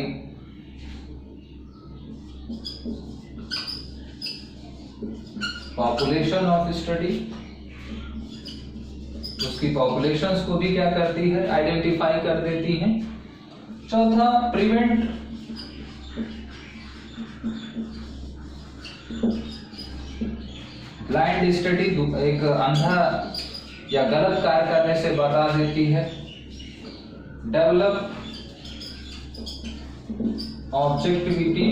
पॉपुलेशन ऑफ स्टडी. उसकी पॉपुलेशंस को भी क्या करती है, आइडेंटिफाई कर देती है. चौथा, प्रिवेंट ब्लाइंड स्टडी, एक अंधा या गलत कार्य करने से बता देती है. Develop objectivity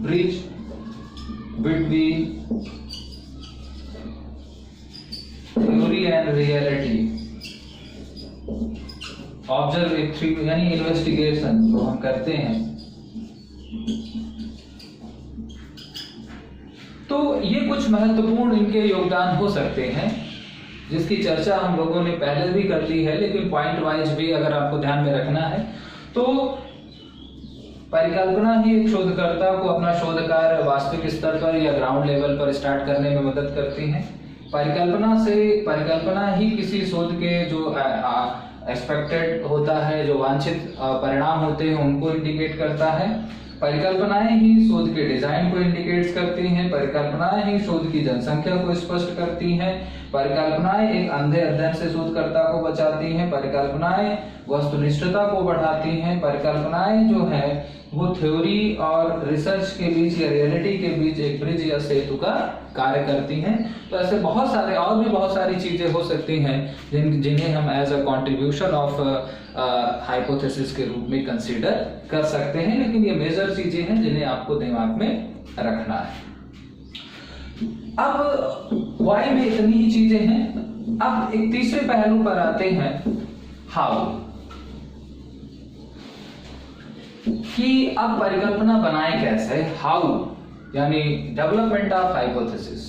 bridge between theory and reality. Observative यानी इन्वेस्टिगेशन जो हम करते हैं. तो ये कुछ महत्वपूर्ण इनके योगदान हो सकते हैं जिसकी चर्चा हम लोगों ने पहले भी कर ली है, लेकिन पॉइंट वाइज भी अगर आपको ध्यान में रखना है तो परिकल्पना ही एक शोधकर्ता को अपना शोध कार्य वास्तविक स्तर पर या ग्राउंड लेवल पर स्टार्ट करने में मदद करती है. परिकल्पना ही किसी शोध के जो एक्सपेक्टेड होता है, जो वांछित परिणाम होते हैं उनको इंडिकेट करता है. परिकल्पनाएं ही शोध के डिजाइन को इंडिकेट करती हैं. परिकल्पनाएं ही शोध की जनसंख्या को स्पष्ट करती हैं. परिकल्पनाएं एक अंधे अध्ययन से शोधकर्ता को बचाती हैं. परिकल्पनाएं वस्तुनिष्ठता को बढ़ाती हैं. परिकल्पनाएं जो है वो थ्योरी और रिसर्च के बीच या रियलिटी के बीच एक ब्रिज या सेतु का कार्य करती हैं. तो ऐसे बहुत सारे और भी बहुत सारी चीजें हो सकती हैं जिन्हें हम as a contribution of hypothesis के रूप में कंसीडर कर सकते हैं. लेकिन ये मेजर चीजें हैं जिन्हें आपको दिमाग में रखना है. अब वाई में इतनी ही चीजें हैं. अब एक तीसरे पहलू पर आते हैं, हाउ, कि अब परिकल्पना बनाए कैसे. हाउ यानी डेवलपमेंट ऑफ हाइपोथेसिस.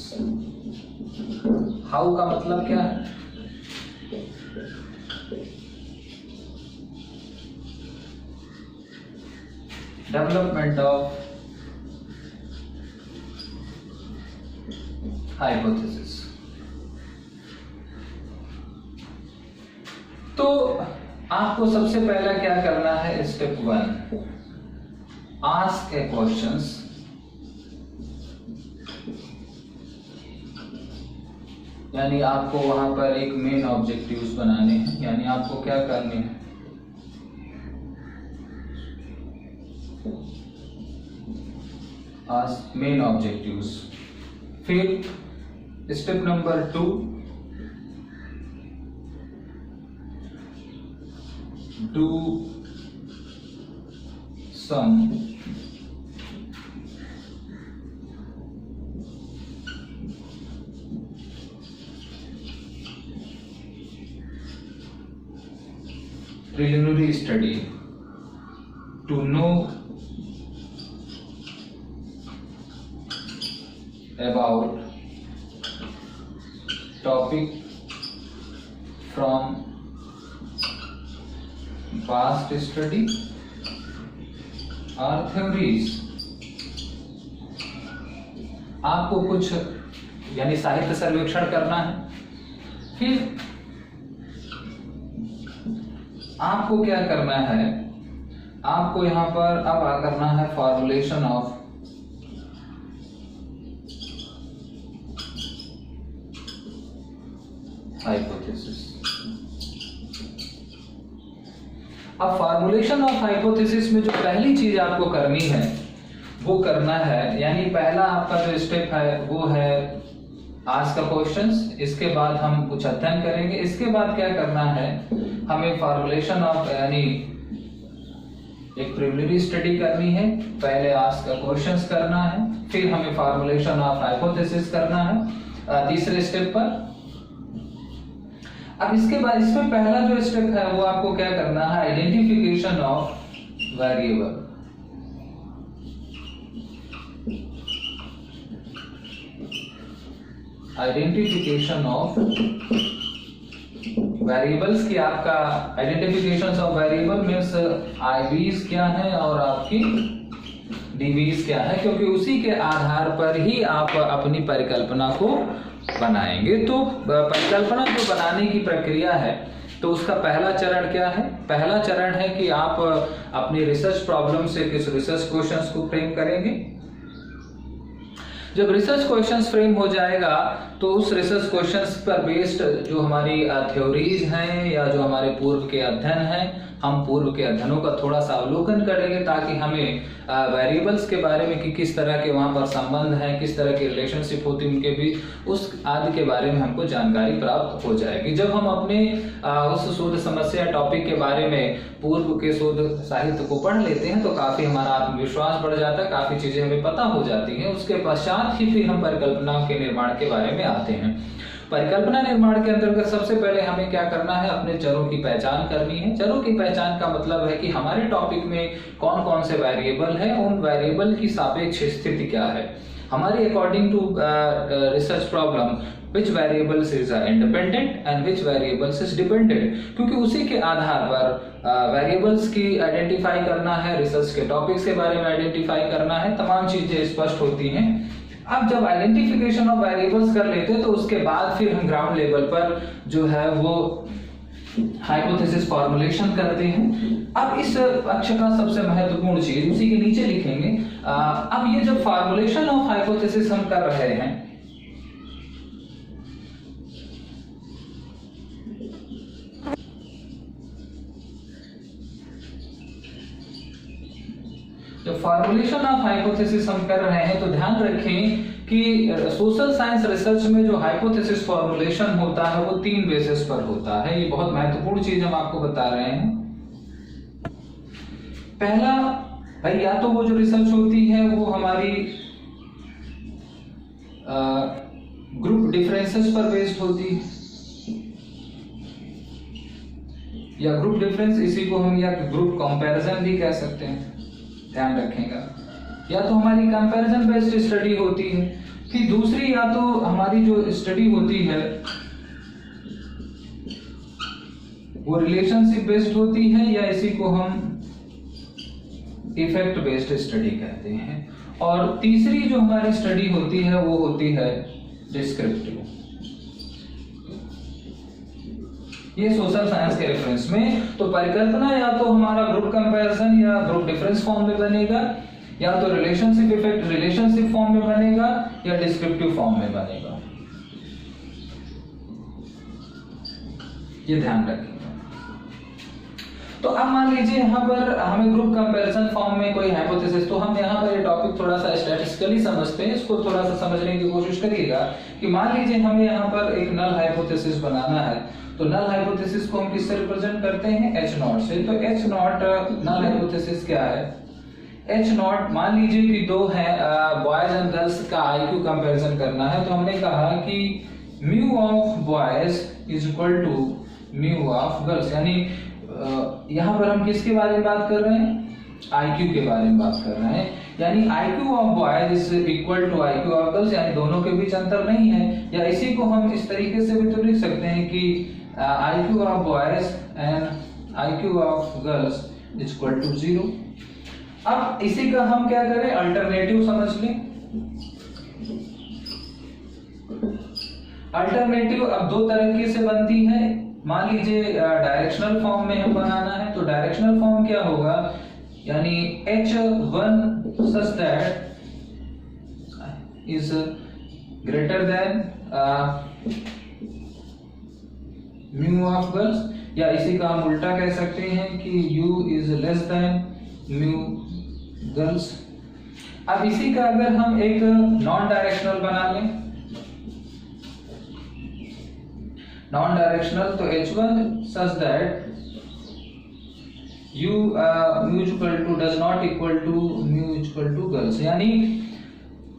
हाउ का मतलब क्या है, डेवलपमेंट ऑफ हाइपोथेसिस. तो आपको सबसे पहला क्या करना है, स्टेप 1, आस्क ए क्वेश्चंस. यानी आपको वहां पर एक मेन ऑब्जेक्टिव्स बनाने हैं. यानी आपको क्या करने हैं, आस्क मेन ऑब्जेक्टिव्स. फिर step number 2, do some preliminary study to know about topic from past study और थ्योरीज। आपको कुछ यानी साहित्य सर्वेक्षण करना है। फिर आपको क्या करना है, आपको यहां पर अब करना है फॉर्मुलेशन ऑफ हाइपोथेसिस। अब फॉर्मुलेशन ऑफ हाइपोथेसिस में जो पहली चीज आपको करनी है वो करना है, यानी पहला आपका जो स्टेप है वो है आज का क्वेश्चंस। इसके बाद हम कुछ अध्ययन करेंगे। इसके बाद क्या करना है, हमें फॉर्मुलेशन ऑफ यानी एक प्रिलिमिनरी स्टडी करनी है। पहले आज का क्वेश्चंस करना है, फिर हमें फॉर्मुलेशन ऑफ हाइपोथेसिस करना है तीसरे स्टेप पर। अब इसके बाद इसमें पहला जो स्टेप है वो आपको क्या करना है, identification of variable. Identification of variables की आपका identification of variable means IVs क्या है और आपकी डीवीज क्या है, क्योंकि उसी के आधार पर ही आप अपनी परिकल्पना को बनाएंगे। तो परिकल्पना जो बनाने की प्रक्रिया है तो उसका पहला चरण क्या है, पहला चरण है कि आप अपनी रिसर्च प्रॉब्लम से किस रिसर्च क्वेश्चंस को फ्रेम करेंगे। जब रिसर्च क्वेश्चंस फ्रेम हो जाएगा तो उस रिसर्च क्वेश्चंस पर बेस्ड जो हमारी थ्योरीज हैं या जो हमारे पूर्व के अध्ययन हैं, हम पूर्व के अध्ययनों का थोड़ा सा अवलोकन करेंगे ताकि हमें वेरिएबल्स के बारे में कि किस तरह के वहां पर संबंध हैं, किस तरह की रिलेशनशिप होती है उनके बीच, उस आदि के बारे में हमको जानकारी प्राप्त हो जाएगी। जब हम अपने उस शोध समस्या टॉपिक के बारे में पूर्व के शोध साहित्य को पढ़ लेते हैं तो काफी हमारा आत्मविश्वास बढ़ जाता है, काफी चीजें हमें पता हो जाती हैं। उसके पश्चात ही फिर हम परिकल्पनाओं के निर्माण के बारे में आते हैं। परिकल्पना निर्माण के अंतर्गत सबसे पहले हमें क्या करना है, अपने चरों की पहचान करनी है। चरों की पहचान का मतलब है कि हमारे टॉपिक में कौन कौन से वेरिएबल हैं, उन वेरिएबल की सापेक्ष स्थिति क्या है। हमारी according to research problem which variables is independent and which variables is dependent, क्योंकि उसी के आधार पर वेरिएबल्स की आइडेंटिफाई करना है, रिसर्च के टॉपिक्स के बारे में आइडेंटिफाई करना है, तमाम चीजें स्पष्ट होती हैं। अब जब आइडेंटिफिकेशन ऑफ वेरिएबल्स कर लेते हैं तो उसके बाद फिर हम ग्राउंड लेवल पर जो है वो हाइपोथेसिस फॉर्मुलेशन करते हैं। अब इस पक्ष का सबसे महत्वपूर्ण चीज उसी के नीचे लिखेंगे। अब ये जब फॉर्मुलेशन ऑफ हाइपोथेसिस हम कर रहे हैं जब फॉर्मुलेशन ऑफ हाइपोथेसिस हम कर रहे हैं तो ध्यान रखें कि सोशल साइंस रिसर्च में जो हाइपोथेसिस फॉर्मुलेशन होता है वो 3 बेसिस पर होता है। ये बहुत महत्वपूर्ण चीज हम आपको बता रहे हैं। पहला भाई, या तो वो जो रिसर्च होती है वो हमारी ग्रुप डिफरेंसेस पर बेस्ड होती है, या ग्रुप डिफरेंस इसी को हम या ग्रुप कंपैरिजन भी कह सकते हैं, ध्यान रखेगा। या तो हमारी कंपैरिजन बेस्ड स्टडी होती है, फिर दूसरी या तो हमारी जो स्टडी होती है वो रिलेशनशिप बेस्ड होती है, या इसी को हम इफेक्ट बेस्ड स्टडी कहते हैं। और तीसरी जो हमारी स्टडी होती है वो होती है डिस्क्रिप्टिव। ये सोशल साइंस के रेफरेंस में तो परिकल्पना या तो हमारा ग्रुप कंपैरिजन या ग्रुप डिफरेंस फॉर्म में बनेगा, या तो रिलेशनशिप इफेक्ट रिलेशनशिप फॉर्म में बनेगा, या डिस्क्रिप्टिव फॉर्म में बनेगा। ये ध्यान रखिएगा। तो अब मान लीजिए यहाँ पर हमें ग्रुप कंपैरिजन फॉर्म में कोई हाइपोथेसिस, तो हम यहाँ पर ये टॉपिक थोड़ा सा स्टैटिस्टिकली समझते हैं, इसको थोड़ा सा समझने की कोशिश करिएगा कि मान लीजिए हमें यहाँ पर एक नल हाइपोथेसिस बनाना है, तो नल हाइपोथेसिस को हम किससे रिप्रेजेंट करते हैं, H0 से। तो H0 नल हाइपोथेसिस क्या है, H0 मान लीजिए कि 2 हैं बॉयज एंड गर्ल्स का IQ कंपैरिजन करना है, तो हमने कहा कि mu of boys is equal to mu of girls, यानी यहाँ पर हम किसके बारे में बात कर रहे हैं, IQ के बारे में बात कर रहे हैं। यानी IQ of boys is equal to IQ of girls, यानी दोनों के बीच अंतर नहीं है। या इसी को हम इस तरीके से भी तो लिख सकते हैं कि IQ of boys and IQ of girls is equal to 0। अब इसी का हम क्या करें, अल्टरनेटिव समझ लें। अल्टरनेटिव अब दो तरीके से बनती है। मान लीजिए डायरेक्शनल फॉर्म में हम बनाना है, तो डायरेक्शनल फॉर्म क्या होगा, यानी H1 such that is greater than mu of girls, या इसी का हम उल्टा कह सकते हैं कि U is less than mu girls. अब इसी का अगर हम एक नॉन डायरेक्शनल बना लें, नॉन डायरेक्शनल, तो H1 such that U mu equal to does not equal to mu equal to girls, यानी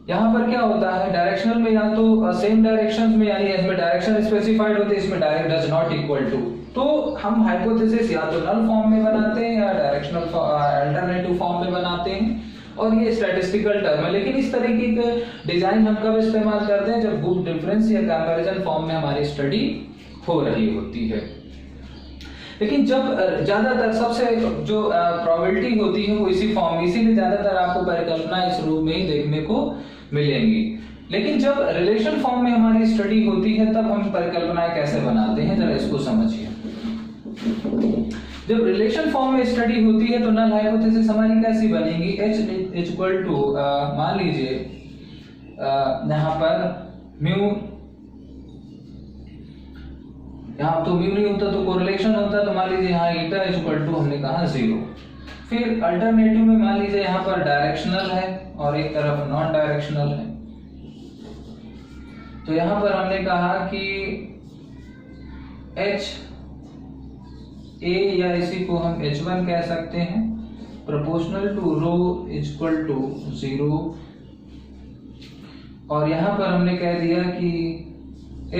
यहाँ पर क्या होता है, डायरेक्शनल में या तो सेम डायरेक्शन में, यानी इसमें डायरेक्शन स्पेसिफाइड होते हैं, इसमें direct does not equal to, तो हम हाइपोथेसिस या तो नल फॉर्म में बनाते हैं या डायरेक्शनल अल्टरनेटिव फॉर्म में बनाते हैं, और ये स्टैटिस्टिकल टर्म है। लेकिन इस तरीके के डिजाइन हम कब इस्तेमाल करते हैं, जब ग्रुप डिफरेंस या कंपैरिजन फॉर्म में हमारी स्टडी हो रही होती है। लेकिन जब ज्यादातर सबसे जो प्रोबेबिलिटी होती है वो इसी फॉर्म में, इसीलिए ज्यादातर आपको परिकल्पना इस रूप में ही देखने को मिलेंगी। लेकिन जब रिलेशन फॉर्म में हमारी स्टडी होती है तब हम परिकल्पनाएं कैसे बनाते हैं, जरा इसको समझिए। जब रिलेशन फॉर्म में स्टडी होती है तो नल हाइपोथेसिस हमारी कैसी बनेगी, H इक्वल टू मान लीजिए यहाँ पर म्यू, यहाँ तो म्यू नहीं होता तो कोरिलेशन होता, तो मान लीजिए यहाँ ईटा इज इक्वल टू हमने कहा 0। फिर अल्टरनेटिव में मान लीजिए यहाँ पर डायरेक्शनल है और एक तरफ नॉन डायरेक्शनल है, तो यहाँ पर हमने कहा कि H A या इसी को हम H1 कह सकते हैं, proportional to rho is equal to 0, और यहाँ पर हमने कह दिया कि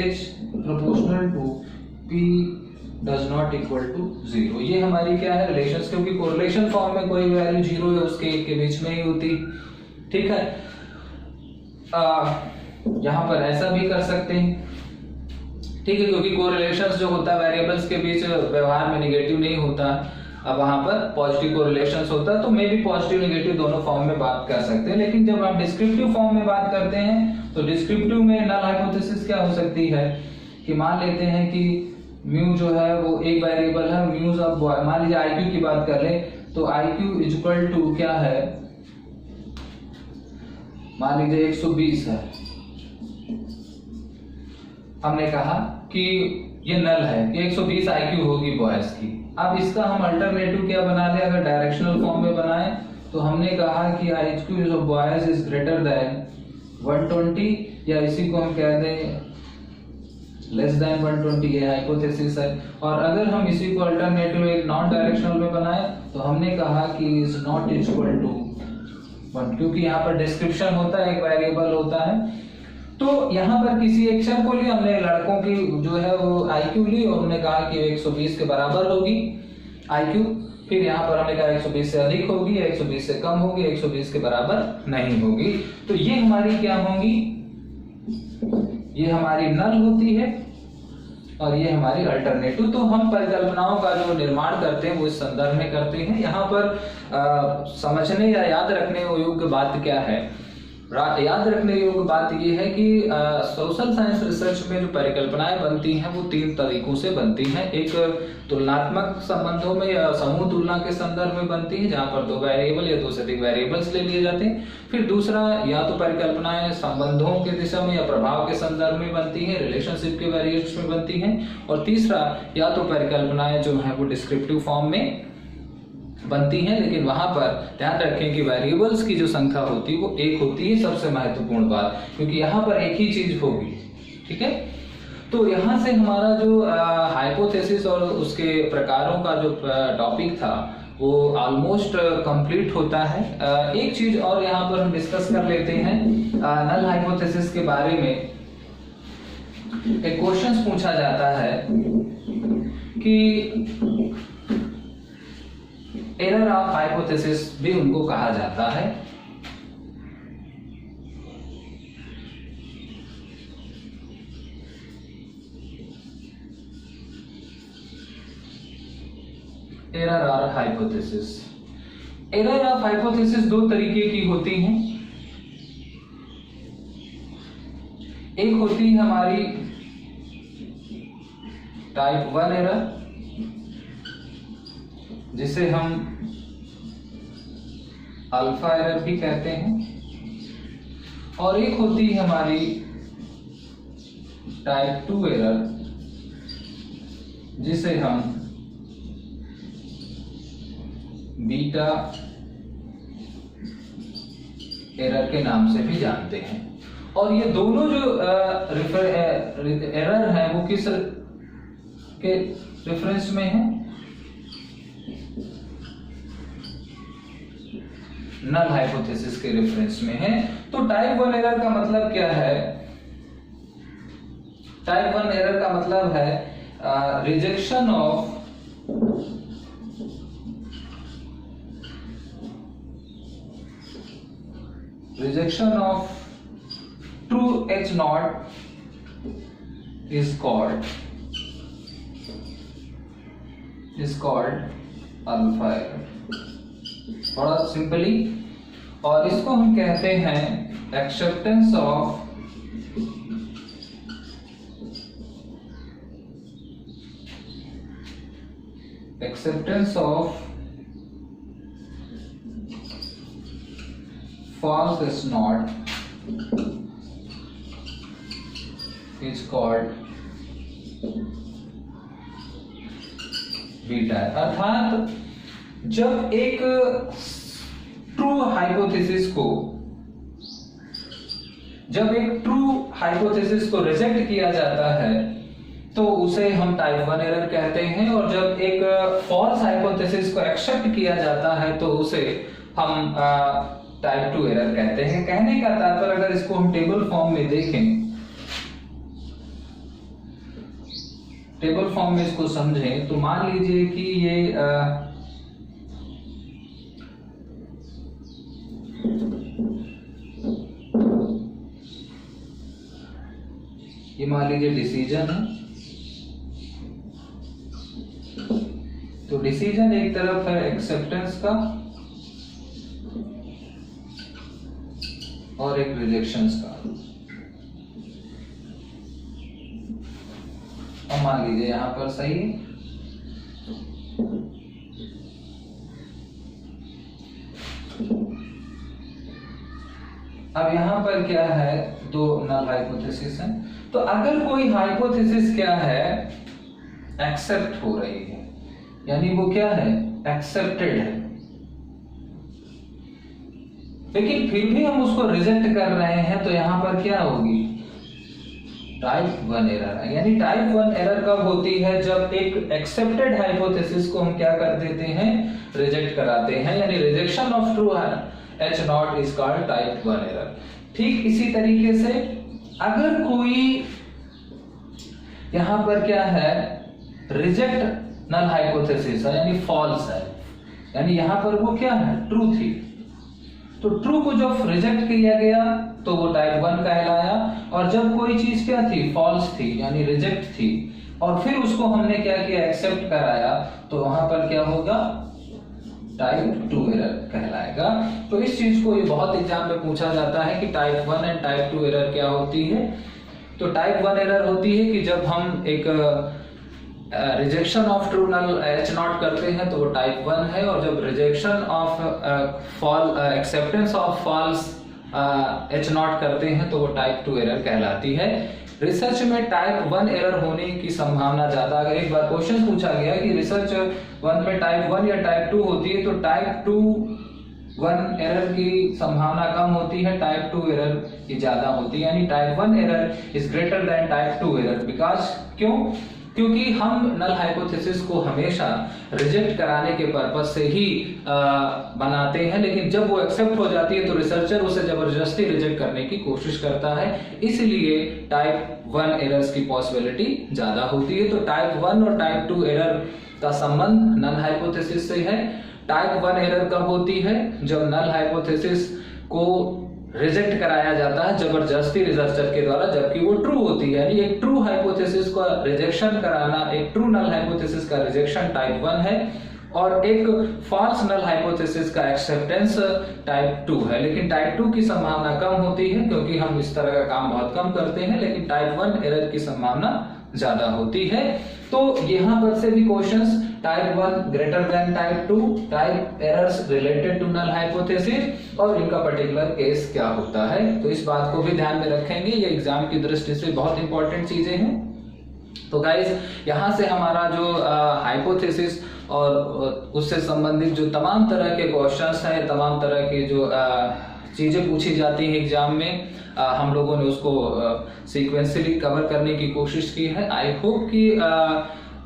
H proportional to P does not equal to 0। ये हमारी क्या है, रिलेशंस, क्योंकि कोरिलेशन फॉर्म में कोई वैल्यू 0 है उसके एक के बीच में ही होती, ठीक है। यहाँ पर ऐसा भी कर सकते हैं, ठीक है, क्योंकि कोरिलेशंस जो होता है वेरिएबल्स के बीच व्यवहार में नेगेटिव नहीं होता, अब वहां पर पॉजिटिव कोरिलेशंस होता है, तो मे भी पॉजिटिव नेगेटिव दोनों फॉर्म में बात कर सकते हैं। लेकिन जब हम डिस्क्रिप्टिव फॉर्म में बात करते हैं तो डिस्क्रिप्टिव में नल हाइपोथेसिस क्या हो सकती है कि मान लेते हैं कि म्यू जो है वो एक वेरिएबल है, म्यूज ऑफ बॉय, मान लीजिए IQ की बात कर ले तो IQ इज इक्वल टू क्या है, मान लीजिए 120 है, हमने कहा कि ये नल है कि 120 IQ होगी बॉयज की। अब इसका हम अल्टरनेटिव क्या बना ले, अगर डायरेक्शनल फॉर्म में बनाए तो हमने कहा कि IQ of boys is greater than 120, या इसी को हम कह दें लेस देन 120, ये हाइपोथेसिस है। और अगर हम इसी को अल्टरनेटिव एक नॉन डायरेक्शनल में बनाए तो हमने कहा कि इज नॉट इक्वल टू 1, क्योंकि यहाँ पर डिस्क्रिप्शन होता है, एक वेरिएबल होता है। तो यहाँ पर किसी एक अक्षर को लिए हमने लड़कों की जो है वो IQ ली और हमने कहा कि 120 के बराबर होगी IQ, फिर यहाँ पर हमने कहा 120 से अधिक होगी, 120 से कम होगी, 120 के बराबर नहीं होगी। तो ये हमारी क्या होंगी, ये हमारी नल होती है और ये हमारी अल्टरनेटिव। तो हम परिकल्पनाओं का जो निर्माण करते हैं वो इस संदर्भ में करते हैं। यहाँ पर समझने या याद रखने योग्य बात क्या है, याद रखने योग्य बात यह है कि सोशल साइंस रिसर्च में जो परिकल्पनाएं बनती हैं वो 3 तरीकों से बनती हैं। एक तुलनात्मक संबंधों में या समूह तुलना के संदर्भ में बनती है, जहां पर 2 वेरिएबल या 2 से अधिक वेरिएबल्स ले लिए जाते हैं। फिर दूसरा, या तो परिकल्पनाएं संबंधों के दिशा में या प्रभाव के संदर्भ में बनती है, रिलेशनशिप के वेरिएबल्स में बनती है। और तीसरा, या तो परिकल्पनाएं जो है वो डिस्क्रिप्टिव फॉर्म में बनती हैं, लेकिन वहां पर ध्यान रखें कि वेरिएबल्स की जो संख्या होती है वो 1 होती है, सबसे महत्वपूर्ण बात, क्योंकि यहाँ पर एक ही चीज होगी, ठीक है। तो यहाँ से हमारा जो हाइपोथेसिस और उसके प्रकारों का जो टॉपिक था वो ऑलमोस्ट कंप्लीट होता है। एक चीज और यहाँ पर हम डिस्कस कर लेते हैं, नल हाइपोथेसिस के बारे में एक क्वेश्चन पूछा जाता है कि एरर ऑफ हाइपोथेसिस भी उनको कहा जाता है। एरर और हाइपोथेसिस। एरर ऑफ हाइपोथेसिस दो तरीके की होती हैं। एक होती है हमारी टाइप 1 एरर, जिसे हम अल्फा एरर भी कहते हैं, और एक होती है हमारी टाइप 2 एरर, जिसे हम बीटा एरर के नाम से भी जानते हैं। और ये दोनों जो एरर है वो किस के रेफरेंस में है? नल हाइपोथेसिस के रेफरेंस में है। तो टाइप 1 एरर का मतलब क्या है? टाइप 1 एरर का मतलब है rejection of true H naught is called alpha error. थोड़ा सिंपली, और इसको हम कहते हैं acceptance of false H naught is called beta. अर्थात जब एक ट्रू हाइपोथेसिस को रिजेक्ट किया जाता है तो उसे हम टाइप 1 एरर कहते हैं, और जब एक फॉल्स हाइपोथेसिस को एक्सेप्ट किया जाता है तो उसे हम टाइप 2 एरर कहते हैं। कहने का तात्पर्य, अगर इसको हम टेबल फॉर्म में देखें, टेबल फॉर्म में इसको समझें, तो मान लीजिए कि ये मान लीजिए डिसीजन है। तो डिसीजन एक तरफ है एक्सेप्टेंस का और एक रिजेक्शंस का। अब मान लीजिए यहां पर सही है। अब यहां पर क्या है, दो नल हाइपोथेसिस है। तो अगर कोई हाइपोथेसिस क्या है, एक्सेप्ट हो रही है, यानी वो क्या है, एक्सेप्टेड है, लेकिन फिर भी हम उसको रिजेक्ट कर रहे हैं, तो यहां पर क्या होगी, टाइप 1 एरर है। यानी टाइप 1 एरर कब होती है, जब एक एक्सेप्टेड हाइपोथेसिस को हम क्या कर देते हैं, रिजेक्ट कराते हैं, यानी rejection of true H naught is called type 1 error. ठीक इसी तरीके से अगर कोई यहां पर क्या है, रिजेक्ट नल हाइपोथेसिस है, यानी फॉल्स है, यानी यहां पर वो क्या है, ट्रू थी, तो ट्रू को जब रिजेक्ट किया गया तो वो टाइप 1 कहलाया, और जब कोई चीज क्या थी, फॉल्स थी, यानी रिजेक्ट थी, और फिर उसको हमने क्या किया, एक्सेप्ट कराया, तो वहां पर क्या होगा, टाइप 2 एरर कहलाएगा। तो इस चीज को ये बहुत एग्जाम में पूछा जाता है कि टाइप 1 एंड टाइप 2 एरर क्या होती है। तो टाइप 1 एरर होती है कि जब हम एक rejection of true null H not करते हैं तो वो टाइप 1 है, और जब rejection of acceptance of false H not करते हैं तो वो टाइप 2 एरर कहलाती है। रिसर्च में टाइप 1 एरर होने की संभावना ज्यादा, अगर एक बार क्वेश्चन पूछा गया कि रिसर्च 1 में टाइप 1 या टाइप 2 होती है, तो टाइप 1 एरर की संभावना कम होती है, टाइप 2 एरर की ज्यादा होती है, यानी type 1 error is greater than type 2 error. Because क्यों? क्योंकि हम नल हाइपोथेसिस को हमेशा रिजेक्ट कराने के पर्पस से ही बनाते हैं, लेकिन जब वो एक्सेप्ट हो जाती है तो रिसर्चर उसे जबरदस्ती रिजेक्ट करने की कोशिश करता है, इसलिए टाइप 1 एरर्स की पॉसिबिलिटी ज्यादा होती है। तो टाइप 1 और टाइप 2 एरर का संबंध नल हाइपोथेसिस से है। टाइप 1 एरर कब होती है, जब नल हाइपोथेसिस को रिजेक्ट कराया जाता है जबरदस्ती रिसर्चर के द्वारा, जबकि वो ट्रू होती है, यानी एक ट्रू हाइपोथेसिस का रिजेक्शन कराना, एक ट्रू नल हाइपोथेसिस का रिजेक्शन टाइप 1 है, और एक फॉल्स नल हाइपोथेसिस का एक्सेप्टेंस टाइप 2 है। लेकिन टाइप 2 की संभावना कम होती है क्योंकि हम इस तरह का काम बहुत कम करते हैं, लेकिन टाइप 1 एरर की संभावना ज्यादा होती है। तो यहां पर से भी questions type 1 greater than type 2, type errors related to null hypothesis और इनका पर्टिकुलर केस क्या होता है, तो इस बात को भी ध्यान में रखेंगे। ये एग्जाम की दृष्टि से बहुत इंपॉर्टेंट चीजें हैं। तो गाइज यहां से हमारा जो हाइपोथेसिस और उससे संबंधित जो तमाम तरह के क्वेश्चंस हैं, तमाम तरह के जो चीजें पूछी जाती हैं एग्जाम में, हम लोगों ने उसको सीक्वेंशियली कवर करने की कोशिश की है। आई होप कि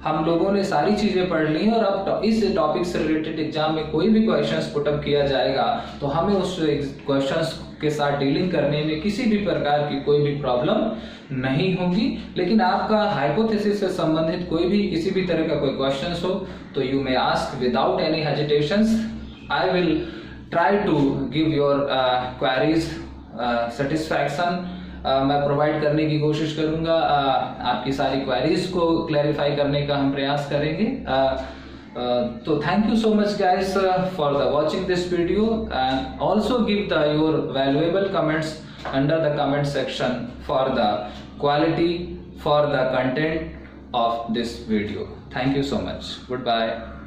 हम लोगों ने सारी चीजें पढ़ ली हैं और अब इस टॉपिक से रिलेटेड एग्जाम में कोई भी क्वेश्चंस पुटअप किया जाएगा तो हमें उस क्वेश्चंस के साथ डीलिंग करने में किसी भी प्रकार की कोई भी प्रॉब्लम नहीं होगी। लेकिन आपका हाइपोथेसिस से संबंधित कोई भी किसी भी तरह का कोई क्वेश्चंस हो तो you may ask without any hesitations. I will try to give your queries satisfaction. मैं प्रोवाइड करने की कोशिश करूंगा। आपकी सारी क्वेरीज को क्लैरिफाई करने का हम प्रयास करेंगे। तो thank you so much guys for the watching this video, and also give your valuable comments under the comment section for the quality, for the content of this video. Thank you so much. Goodbye.